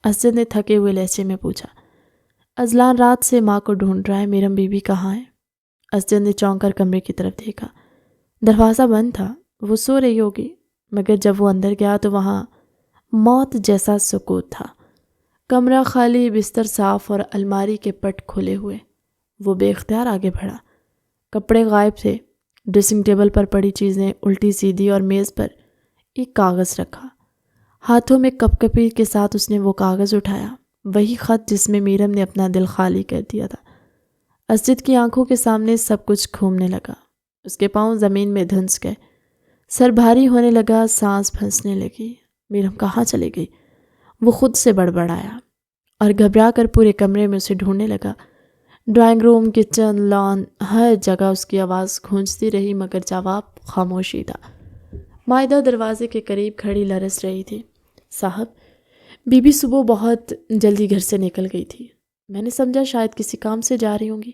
Speaker 1: اسجد نے تھکے ہوئے لہجے میں پوچھا۔ ازلان رات سے ماں کو ڈھونڈ رہا ہے، میرم بی بی کہاں ہے؟ اسجد نے چونک کر کمرے کی طرف دیکھا۔ دروازہ بند تھا، وہ سو رہی ہوگی، مگر جب وہ اندر گیا تو وہاں موت جیسا سکوت تھا۔ کمرہ خالی، بستر صاف اور الماری کے پٹ کھلے ہوئے۔ وہ بے اختیار آگے بڑھا۔ کپڑے غائب تھے، ڈریسنگ ٹیبل پر پڑی چیزیں الٹی سیدھی اور میز پر ایک کاغذ رکھا۔ ہاتھوں میں کپ کپی کے ساتھ اس نے وہ کاغذ اٹھایا، وہی خط جس میں میرم نے اپنا دل خالی کر دیا تھا۔ اسجد کی آنکھوں کے سامنے سب کچھ گھومنے لگا، اس کے پاؤں زمین میں دھنس گئے، سر بھاری ہونے لگا، سانس پھنسنے لگی۔ میرم کہاں چلی گئی؟ وہ خود سے بڑبڑایا اور گھبرا کر پورے کمرے میں اسے ڈھونڈنے لگا۔ ڈرائنگ روم، کچن، لان، ہر جگہ اس کی آواز گونجتی رہی، مگر جواب خاموشی تھا۔ مائدہ دروازے کے قریب کھڑی لرز رہی تھی۔ صاحب، بی بی صبح بہت جلدی گھر سے نکل گئی تھی، میں نے سمجھا شاید کسی کام سے جا رہی ہوں گی۔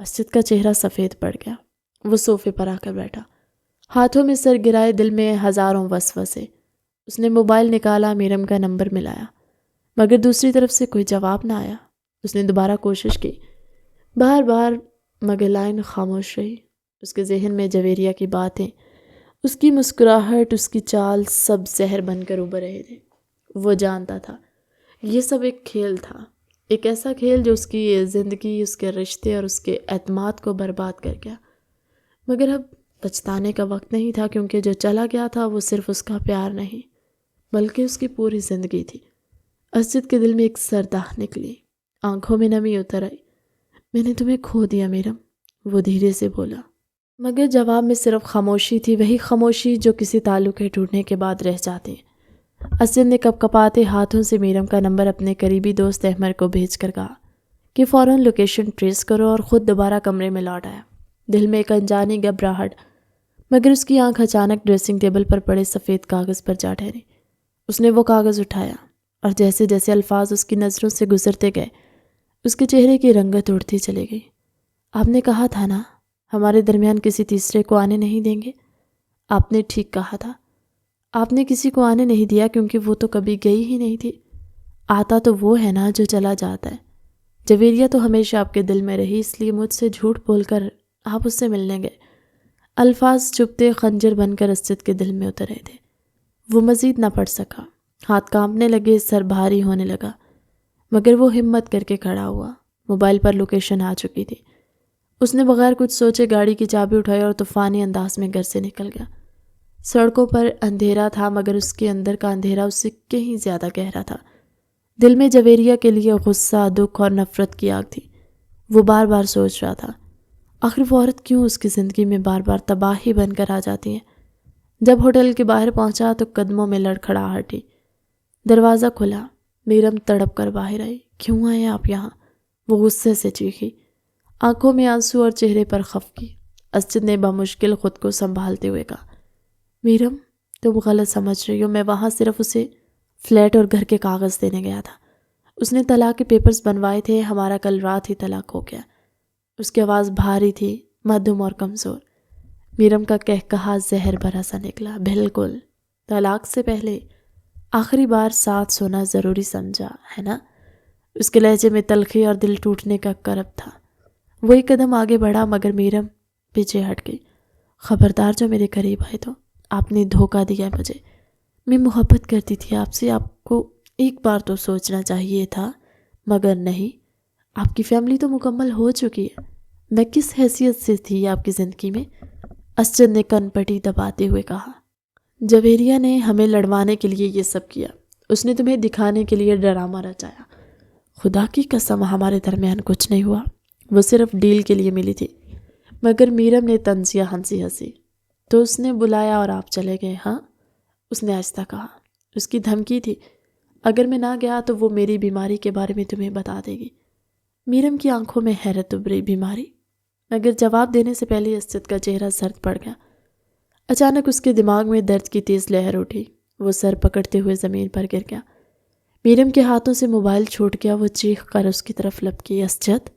Speaker 1: اسجد کا چہرہ سفید پڑ گیا، وہ صوفے پر آ کر بیٹھا، ہاتھوں میں سر گرائے، دل میں ہزاروں وسوسے۔ اس نے موبائل نکالا، میرم کا نمبر ملایا، مگر دوسری طرف سے کوئی جواب نہ آیا۔ اس نے دوبارہ کوشش کی، بار بار، مگر لائن خاموش رہی۔ اس کے ذہن میں جویریہ کی باتیں، اس کی مسکراہٹ، اس کی چال، سب زہر بن کر ابھر رہے تھے۔ وہ جانتا تھا یہ سب ایک کھیل تھا، ایک ایسا کھیل جو اس کی زندگی، اس کے رشتے اور اس کے اعتماد کو برباد کر گیا۔ مگر اب پچھتانے کا وقت نہیں تھا، کیونکہ جو چلا گیا تھا وہ صرف اس کا پیار نہیں بلکہ اس کی پوری زندگی تھی۔ اسجد کے دل میں ایک سرداہ نکلی، آنکھوں میں نمی اتر آئی۔ میں نے تمہیں کھو دیا میرم، وہ دھیرے سے بولا، مگر جواب میں صرف خاموشی تھی، وہی خاموشی جو کسی تعلق کے ٹوٹنے کے بعد رہ جاتی ہے۔ اسجد نے کپ کپاتے ہاتھوں سے میرم کا نمبر اپنے قریبی دوست احمد کو بھیج کر کہا کہ فوراً لوکیشن ٹریس کرو، اور خود دوبارہ کمرے میں لوٹ آیا، دل میں ایک انجانی گھبراہٹ۔ مگر اس کی آنکھ اچانک ڈریسنگ ٹیبل پر پڑے سفید کاغذ پر جا ٹھہری۔ اس نے وہ کاغذ اٹھایا، اور جیسے جیسے الفاظ اس کی نظروں سے گزرتے گئے، اس کے چہرے کی رنگت اڑتی چلی گئی۔ آپ نے کہا تھا نا، ہمارے درمیان کسی تیسرے کو آنے نہیں دیں گے؟ آپ نے ٹھیک کہا تھا، آپ نے کسی کو آنے نہیں دیا، کیونکہ وہ تو کبھی گئی ہی نہیں تھی۔ آتا تو وہ ہے نا جو چلا جاتا ہے۔ جویریہ تو ہمیشہ آپ کے دل میں رہی، اس لیے مجھ سے جھوٹ بول کر آپ اس سے ملنے گئے۔ الفاظ چبھتے خنجر بن کر اسجد کے دل میں اتر رہے تھے۔ وہ مزید نہ پڑھ سکا، ہاتھ کانپنے لگے، سر بھاری ہونے لگا، مگر وہ ہمت کر کے کھڑا ہوا۔ موبائل پر لوکیشن آ چکی تھی۔ اس نے بغیر کچھ سوچے گاڑی کی چابی اٹھائی اور طوفانی انداز میں گھر سے نکل گیا۔ سڑکوں پر اندھیرا تھا، مگر اس کے اندر کا اندھیرا اس سے کہیں زیادہ گہرا تھا۔ دل میں جویریہ کے لیے غصہ، دکھ اور نفرت کی آگ تھی۔ وہ بار بار سوچ رہا تھا، آخر وہ عورت کیوں اس کی زندگی میں بار بار تباہی بن کر آ جاتی ہے؟ جب ہوٹل کے باہر پہنچا تو قدموں میں لڑکھڑاہٹ۔ دروازہ کھلا، میرم تڑپ کر باہر آئی۔ کیوں آئے آپ یہاں؟ وہ غصے سے چیخی، آنکھوں میں آنسو اور چہرے پر خفگی۔ اسجد نے بمشکل خود کو سنبھالتے ہوئے کہا، میرم، تم غلط سمجھ رہی ہو، میں وہاں صرف اسے فلیٹ اور گھر کے کاغذ دینے گیا تھا۔ اس نے طلاق کے پیپرز بنوائے تھے، ہمارا کل رات ہی طلاق ہو گیا۔ اس کی آواز بھاری تھی، مدھم اور کمزور۔ میرم کا کہکہا زہر بھرا سا نکلا، بالکل، طلاق سے پہلے آخری بار ساتھ سونا ضروری سمجھا ہے نا؟ اس کے لہجے میں تلخی اور دل ٹوٹنے کا کرب تھا۔ وہ ایک قدم آگے بڑھا مگر میرم پیچھے ہٹ گئی۔ خبردار جو میرے قریب آئے تو آپ نے دھوکہ دیا مجھے۔ میں محبت کرتی تھی آپ سے، آپ کو ایک بار تو سوچنا چاہیے تھا، مگر نہیں۔ آپ کی فیملی تو مکمل ہو چکی ہے، میں کس حیثیت سے تھی آپ کی زندگی میں؟ اسجد نے کن پٹی دباتے ہوئے کہا۔ جویریہ نے ہمیں لڑوانے کے لیے یہ سب کیا، اس نے تمہیں دکھانے کے لیے ڈرامہ رچایا۔ خدا کی قسم ہمارے درمیان کچھ نہیں ہوا، وہ صرف ڈیل کے لیے ملی تھی۔ مگر میرم نے طنزیہ ہنسی۔ تو اس نے بلایا اور آپ چلے گئے؟ ہاں، اس نے آہستہ کہا۔ اس کی دھمکی تھی، اگر میں نہ گیا تو وہ میری بیماری کے بارے میں تمہیں بتا دے گی۔ میرم کی آنکھوں میں حیرت ابھری۔ بیماری؟ مگر جواب دینے سے پہلے اسجد کا چہرہ سرد پڑ گیا۔ اچانک اس کے دماغ میں درد کی تیز لہر اٹھی، وہ سر پکڑتے ہوئے زمین پر گر گیا۔ میرم کے ہاتھوں سے موبائل چھوٹ گیا، وہ چیخ کر اس کی طرف لپکی۔ اسجد!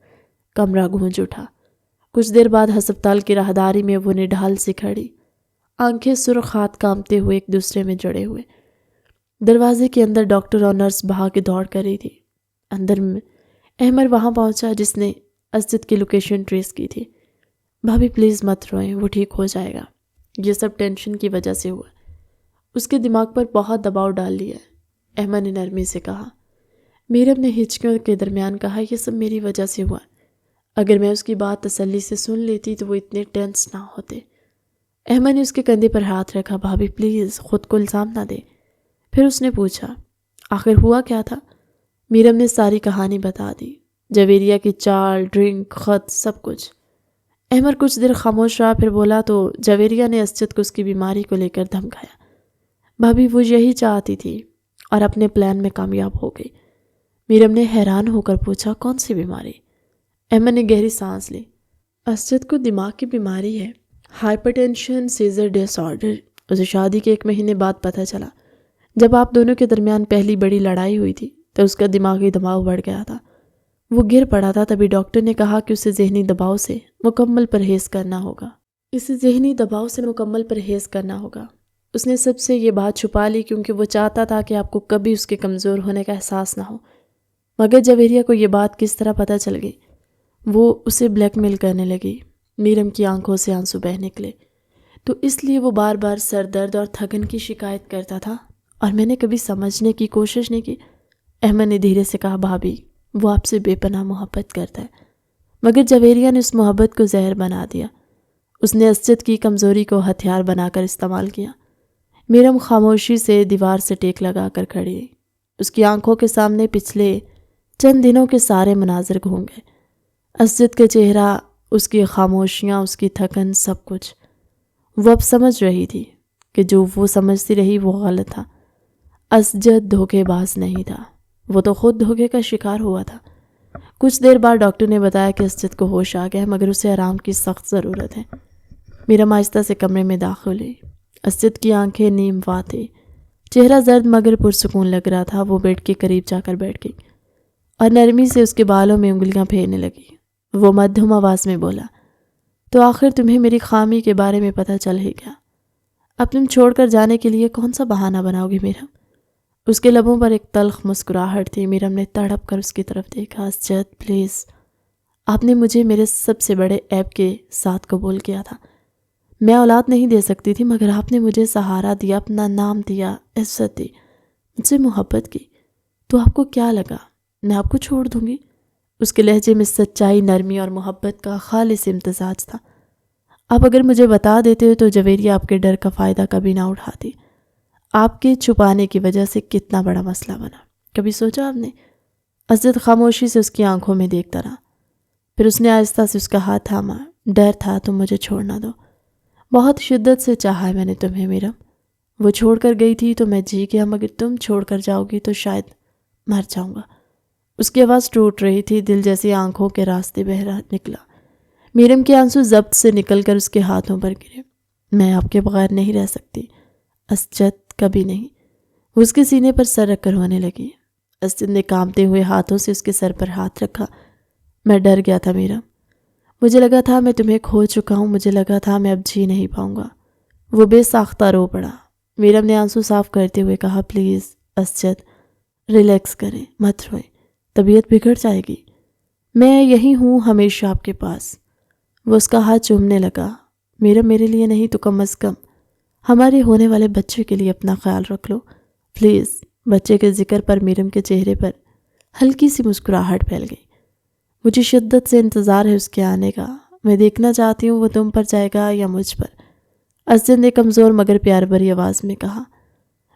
Speaker 1: کمرہ گونج اٹھا۔ کچھ دیر بعد ہسپتال کی راہداری میں وہ نڈھال سے کھڑی، آنکھیں سرخ، ہاتھ کانپتے ہوئے ایک دوسرے میں جڑے ہوئے۔ دروازے کے اندر ڈاکٹر اور نرس بھاگ دوڑ کر رہی تھی۔ اندر میں احمد وہاں پہنچا جس نے اسجد کی لوکیشن ٹریس کی تھی۔ بھابھی پلیز مت روئیں، وہ ٹھیک ہو جائے گا، یہ سب ٹینشن کی وجہ سے ہوا، اس کے دماغ پر بہت دباؤ ڈال لیا ہے، احمد نے نرمی سے کہا۔ میرم نے ہچکیوں کے درمیان کہا، یہ سب میری وجہ سے ہوا، اگر میں اس کی بات تسلی سے سن لیتی تو وہ اتنے ٹینس نہ ہوتے۔ احمد نے اس کے کندھے پر ہاتھ رکھا۔ بھابھی پلیز خود کو الزام نہ دے۔ پھر اس نے پوچھا، آخر ہوا کیا تھا؟ میرم نے ساری کہانی بتا دی، جویریہ کی چال، ڈرنک، خط، سب کچھ۔ احمد کچھ دیر خاموش رہا، پھر بولا، تو جویریہ نے اسجد کو اس کی بیماری کو لے کر دھمکایا۔ بھابھی وہ یہی چاہتی تھی اور اپنے پلان میں کامیاب ہو گئی۔ میرم نے حیران ہو کر پوچھا، کون سی بیماری؟ احمد نے گہری سانس لی۔ اسجد کو دماغ کی بیماری ہے، ہائپر ٹینشن سیزر ڈس آرڈر۔ اسے شادی کے 1 مہینے بعد پتہ چلا۔ جب آپ دونوں کے درمیان پہلی بڑی لڑائی ہوئی تھی تو اس کا دماغی دباؤ بڑھ گیا تھا، وہ گر پڑا تھا۔ تبھی ڈاکٹر نے کہا کہ اسے ذہنی دباؤ سے مکمل پرہیز کرنا ہوگا۔ اس نے سب سے یہ بات چھپا لی کیونکہ وہ چاہتا تھا کہ آپ کو کبھی اس کے کمزور ہونے کا احساس نہ ہو۔ مگر جویریہ کو یہ بات کس طرح پتہ چل گئی؟ وہ اسے بلیک میل کرنے لگی۔ میرم کی آنکھوں سے آنسو بہہ نکلے۔ تو اس لیے وہ بار بار سر درد اور تھکن کی شکایت کرتا تھا اور میں نے کبھی سمجھنے کی کوشش نہیں کی۔ احمد نے دھیرے سے کہا، بھابھی وہ آپ سے بے پناہ محبت کرتا ہے، مگر جویریہ نے اس محبت کو زہر بنا دیا۔ اس نے اسجد کی کمزوری کو ہتھیار بنا کر استعمال کیا۔ میرم خاموشی سے دیوار سے ٹیک لگا کر کھڑی۔ اس کی آنکھوں کے سامنے پچھلے چند دنوں کے سارے مناظر گھوم گئے، اسجد کا چہرہ، اس کی خاموشیاں، اس کی تھکن، سب کچھ۔ وہ اب سمجھ رہی تھی کہ جو وہ سمجھتی رہی وہ غلط تھا۔ اسجد دھوکے باز نہیں تھا، وہ تو خود دھوکے کا شکار ہوا تھا۔ کچھ دیر بعد ڈاکٹر نے بتایا کہ اسجد کو ہوش آ گیا، مگر اسے آرام کی سخت ضرورت ہے۔ میرم آہستہ سے کمرے میں داخل ہوئی۔ اسجد کی آنکھیں نیم وا تھی، چہرہ زرد مگر پرسکون لگ رہا تھا۔ وہ بیڈ کے قریب جا کر بیٹھ گئی اور نرمی سے اس کے بالوں میں انگلیاں پھیرنے لگی۔ وہ مدھم آواز میں بولا، تو آخر تمہیں میری خامی کے بارے میں پتہ چل ہی گیا۔ اب تم چھوڑ کر جانے کے لیے کون سا بہانہ بناؤ گی میرم؟ اس کے لبوں پر ایک تلخ مسکراہٹ تھی۔ میرم نے تڑپ کر اس کی طرف دیکھا۔ اسجد پلیز، آپ نے مجھے میرے سب سے بڑے عیب کے ساتھ قبول کیا تھا۔ میں اولاد نہیں دے سکتی تھی، مگر آپ نے مجھے سہارا دیا، اپنا نام دیا، عزت دی، مجھ سے محبت کی۔ تو آپ کو کیا لگا میں آپ کو چھوڑ دوں گی؟ اس کے لہجے میں سچائی، نرمی اور محبت کا خالص امتزاج تھا۔ آپ اگر مجھے بتا دیتے تو جویریہ آپ کے ڈر کا فائدہ کبھی نہ اٹھاتی۔ آپ کے چھپانے کی وجہ سے کتنا بڑا مسئلہ بنا، کبھی سوچا آپ نے؟ اسجد خاموشی سے اس کی آنکھوں میں دیکھتا رہا، پھر اس نے آہستہ سے اس کا ہاتھ تھاما۔ ڈر تھا تم مجھے چھوڑنا دو، بہت شدت سے چاہا ہے میں نے تمہیں میرم۔ وہ چھوڑ کر گئی تھی تو میں جی گیا، مگر تم چھوڑ کر جاؤ گی تو شاید مر جاؤں گا۔ اس کی آواز ٹوٹ رہی تھی، دل جیسی آنکھوں کے راستے بہہ نکلا۔ میرم کے آنسو ضبط سے نکل کر اس کے ہاتھوں پر گرے۔ میں آپ کے بغیر نہیں رہ سکتی اسجد، کبھی نہیں۔ وہ اس کے سینے پر سر رکھ کر رونے لگی۔ اسجد نے کانپتے ہوئے ہاتھوں سے اس کے سر پر ہاتھ رکھا۔ میں ڈر گیا تھا میرم، مجھے لگا تھا میں تمہیں کھو چکا ہوں، مجھے لگا تھا میں اب جی نہیں پاؤں گا۔ وہ بے ساختہ رو پڑا۔ میرم نے آنسو صاف کرتے ہوئے کہا، پلیز اسجد ریلیکس کریں، مت روئیں، طبیعت بگڑ جائے گی، میں یہی ہوں ہمیشہ آپ کے پاس۔ وہ اس کا ہاتھ چومنے لگا۔ میرم، میرے لیے نہیں تو کم از کم ہمارے ہونے والے بچے کے لیے اپنا خیال رکھ لو پلیز۔ بچے کے ذکر پر میرم کے چہرے پر ہلکی سی مسکراہٹ پھیل گئی۔ مجھے شدت سے انتظار ہے اس کے آنے کا، میں دیکھنا چاہتی ہوں وہ تم پر جائے گا یا مجھ پر، اسجد نے کمزور مگر پیار بھری آواز میں کہا۔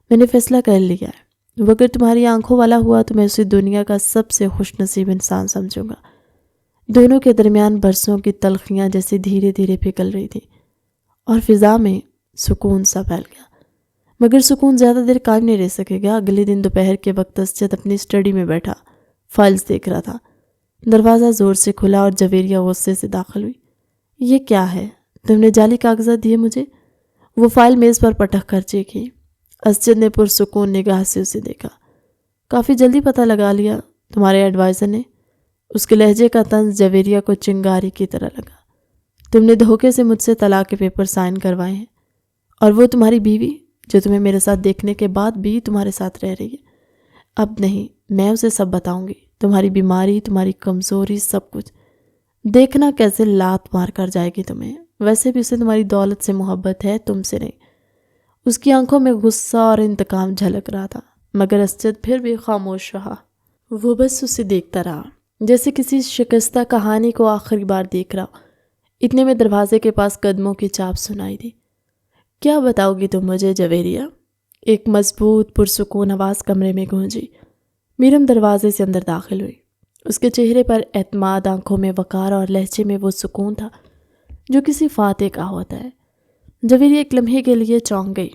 Speaker 1: میں نے فیصلہ کر لیا ہے، وہ اگر تمہاری آنکھوں والا ہوا تو میں اسے دنیا کا سب سے خوش نصیب انسان سمجھوں گا۔ دونوں کے درمیان برسوں کی تلخیاں جیسے دھیرے دھیرے پگھل رہی تھی اور فضا میں سکون سا پھیل گیا، مگر سکون زیادہ دیر قائم نہیں رہ سکے گا۔ اگلے دن دوپہر کے وقت اسجد اپنی اسٹڈی میں بیٹھا فائلز دیکھ رہا تھا۔ دروازہ زور سے کھلا اور جویریہ غصے سے داخل ہوئی۔ یہ کیا ہے؟ تم نے جعلی کاغذات دیے مجھے؟ وہ فائل میز پر پٹک کر چیخی۔ اسجد نے پرسکون نگاہ سے اسے دیکھا۔ کافی جلدی پتہ لگا لیا تمہارے ایڈوائزر نے؟ اس کے لہجے کا طنز جویریہ کو چنگاری کی طرح لگا۔ تم نے دھوکے سے مجھ سے طلاق کے پیپر سائن کروائے ہیں، اور وہ تمہاری بیوی جو تمہیں میرے ساتھ دیکھنے کے بعد بھی تمہارے ساتھ رہ رہی ہے۔ اب نہیں، میں اسے سب بتاؤں گی، تمہاری بیماری، تمہاری کمزوری، سب کچھ۔ دیکھنا کیسے لات مار کر جائے گی تمہیں۔ ویسے بھی اسے تمہاری دولت سے محبت ہے، تم سے نہیں۔ اس کی آنکھوں میں غصہ اور انتقام جھلک رہا تھا، مگر اسجد پھر بھی خاموش رہا۔ وہ بس اسے دیکھتا رہا جیسے کسی شکستہ کہانی کو آخری بار دیکھ رہا۔ اتنے میں دروازے کے پاس قدموں کی چاپ سنائی دی۔ کیا بتاؤ گی تم مجھے جویریہ؟ ایک مضبوط پرسکون آواز کمرے میں گونجی۔ میرم دروازے سے اندر داخل ہوئی۔ اس کے چہرے پر اعتماد، آنکھوں میں وقار اور لہجے میں وہ سکون تھا جو کسی فاتح کا ہوتا ہے۔ جویریہ ایک لمحے کے لیے چونک گئی،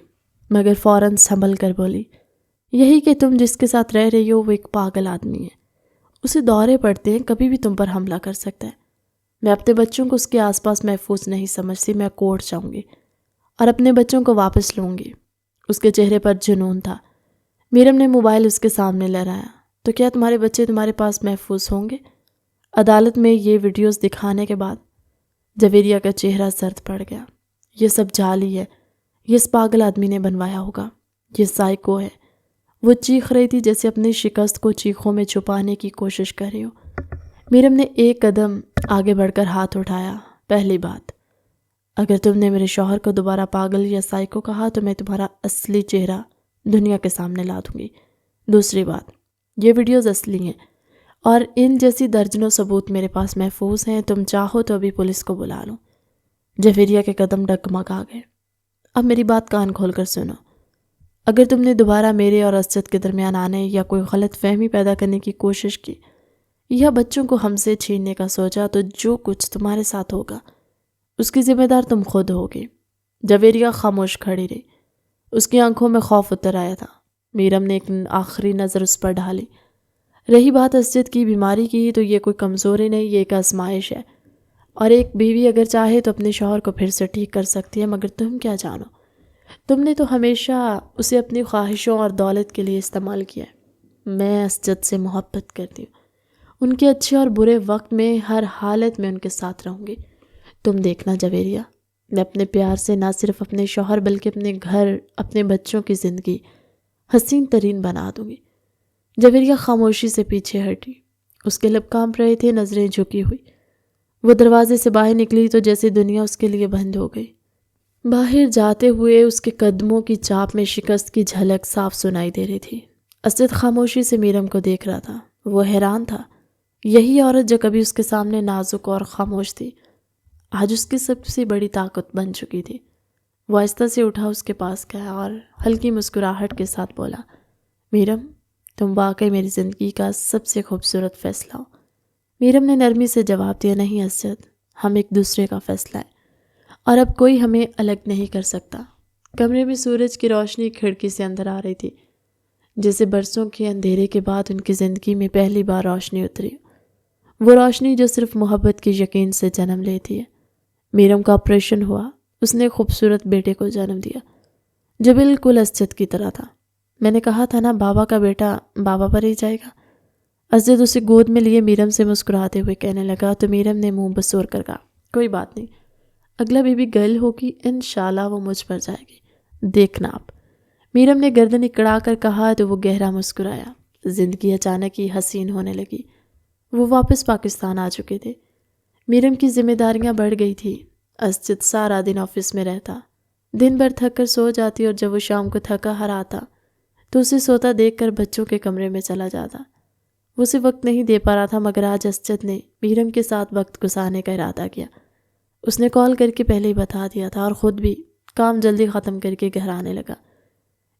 Speaker 1: مگر فوراً سنبھل کر بولی، یہی کہ تم جس کے ساتھ رہ رہی ہو وہ ایک پاگل آدمی ہے، اسے دورے پڑتے ہیں، کبھی بھی تم پر حملہ کر سکتا ہے۔ میں اپنے بچوں کو اس کے آس پاس محفوظ نہیں سمجھتی، میں کورٹ جاؤں گی اور اپنے بچوں کو واپس لوں گی۔ اس کے چہرے پر جنون تھا۔ میرم نے موبائل اس کے سامنے لہرایا۔ تو کیا تمہارے بچے تمہارے پاس محفوظ ہوں گے؟ عدالت میں یہ ویڈیوز دکھانے کے بعد جویریہ کا چہرہ زرد پڑ گیا۔ یہ سب جعلی ہے، یہ اس پاگل آدمی نے بنوایا ہوگا، یہ سائیکو ہے۔ وہ چیخ رہی تھی جیسے اپنی شکست کو چیخوں میں چھپانے کی کوشش کر رہی ہو۔ میرم نے ایک قدم آگے بڑھ کر ہاتھ اٹھایا۔ پہلی بات، اگر تم نے میرے شوہر کو دوبارہ پاگل یا سائیکو کہا تو میں تمہارا اصلی چہرہ دنیا کے سامنے لا دوں گی۔ دوسری بات، یہ ویڈیوز اصلی ہیں اور ان جیسی درجنوں ثبوت میرے پاس محفوظ ہیں، تم چاہو تو ابھی پولیس کو بلا لو۔ جویریہ کے قدم ڈگمگا گئے۔ اب میری بات کان کھول کر سنو۔ اگر تم نے دوبارہ میرے اور اسجد کے درمیان آنے یا کوئی غلط فہمی پیدا کرنے کی کوشش کی یا بچوں کو ہم سے چھیننے کا سوچا تو جو کچھ تمہارے ساتھ ہوگا اس کی ذمہ دار تم خود ہوگی۔ جویریہ خاموش کھڑی رہی۔ اس کی آنکھوں میں خوف اتر آیا تھا۔ میرم نے ایک آخری نظر اس پر ڈالی۔ رہی بات اسجد کی بیماری کی تو یہ کوئی کمزوری نہیں، یہ ایک آزمائش ہے، اور ایک بیوی اگر چاہے تو اپنے شوہر کو پھر سے ٹھیک کر سکتی ہے، مگر تم کیا جانو؟ تم نے تو ہمیشہ اسے اپنی خواہشوں اور دولت کے لیے استعمال کیا ہے۔ میں اسجد سے محبت کرتی ہوں، ان کے اچھے اور برے وقت میں ہر حالت میں ان کے ساتھ رہوں گی۔ تم دیکھنا جویریہ، میں اپنے پیار سے نہ صرف اپنے شوہر بلکہ اپنے گھر، اپنے بچوں کی زندگی حسین ترین بنا دوں گی۔ جویریہ خاموشی سے پیچھے ہٹی۔ اس کے لب کانپ رہے تھے، نظریں جھکی ہوئی۔ وہ دروازے سے باہر نکلی تو جیسے دنیا اس کے لیے بند ہو گئی۔ باہر جاتے ہوئے اس کے قدموں کی چاپ میں شکست کی جھلک صاف سنائی دے رہی تھی۔ اسجد خاموشی سے میرم کو دیکھ رہا تھا۔ وہ حیران تھا، یہی عورت جو کبھی اس کے سامنے نازک اور خاموش تھی آج اس کی سب سے بڑی طاقت بن چکی تھی۔ وہ آہستہ سے اٹھا، اس کے پاس گیا اور ہلکی مسکراہٹ کے ساتھ بولا، میرم، تم واقعی میری زندگی کا سب سے خوبصورت فیصلہ ہو۔ میرم نے نرمی سے جواب دیا، نہیں اسجد، ہم ایک دوسرے کا فیصلہ ہے اور اب کوئی ہمیں الگ نہیں کر سکتا۔ کمرے میں سورج کی روشنی کھڑکی سے اندر آ رہی تھی، جیسے برسوں کے اندھیرے کے بعد ان کی زندگی میں پہلی بار روشنی اتری۔ وہ روشنی جو صرف محبت کی یقین سے جنم لیتی ہے۔ میرم کا آپریشن ہوا، اس نے خوبصورت بیٹے کو جنم دیا جو بالکل اسجد کی طرح تھا۔ میں نے کہا تھا نا، بابا کا بیٹا بابا پر ہی جائے گا۔ اسجد اسے گود میں لیے میرم سے مسکراتے ہوئے کہنے لگا، تو میرم نے منہ بسور کر کہا، کوئی بات نہیں، اگلا بیبی گرل ہوگی، انشاءاللہ وہ مجھ پر جائے گی، دیکھنا آپ۔ میرم نے گردن اکڑا کر کہا تو وہ گہرا مسکرایا۔ زندگی اچانک ہی حسین ہونے لگی۔ وہ واپس پاکستان آ چکے تھے۔ میرم کی ذمہ داریاں بڑھ گئی تھی۔ اسجد سارا دن آفس میں رہتا، دن بھر تھک کر سو جاتی اور جب وہ شام کو تھکا ہار آتا تو اسے سوتا دیکھ کر بچوں کے کمرے میں چلا جاتا۔ وہ اسے وقت نہیں دے پا رہا تھا، مگر آج اسجد نے میرم کے ساتھ وقت گزارنے کا ارادہ کیا۔ اس نے کال کر کے پہلے ہی بتا دیا تھا اور خود بھی کام جلدی ختم کر کے گھر آنے لگا۔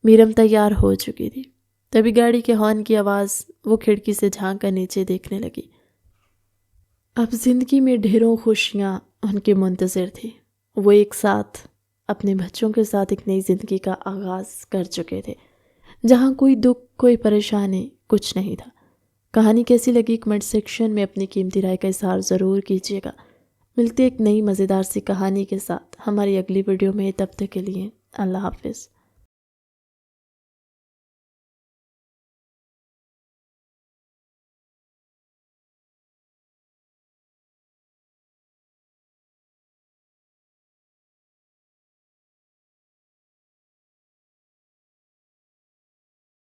Speaker 1: میرم تیار ہو چکی تھی، تبھی گاڑی کے ہارن کی آواز وہ کھڑکی سے جھانک کر نیچے دیکھنے لگی۔ اب زندگی میں ڈھیروں خوشیاں ان کے منتظر تھی۔ وہ ایک ساتھ اپنے بچوں کے ساتھ ایک نئی زندگی کا آغاز کر چکے تھے، جہاں کوئی دکھ، کوئی پریشانی، کچھ نہیں تھا۔ کہانی کیسی لگی کمنٹ سیکشن میں اپنی قیمتی رائے کا اظہار ضرور کیجیے گا۔ ملتے ایک نئی مزیدار سی کہانی کے ساتھ ہماری اگلی ویڈیو میں، تب تک کے لیے اللہ حافظ۔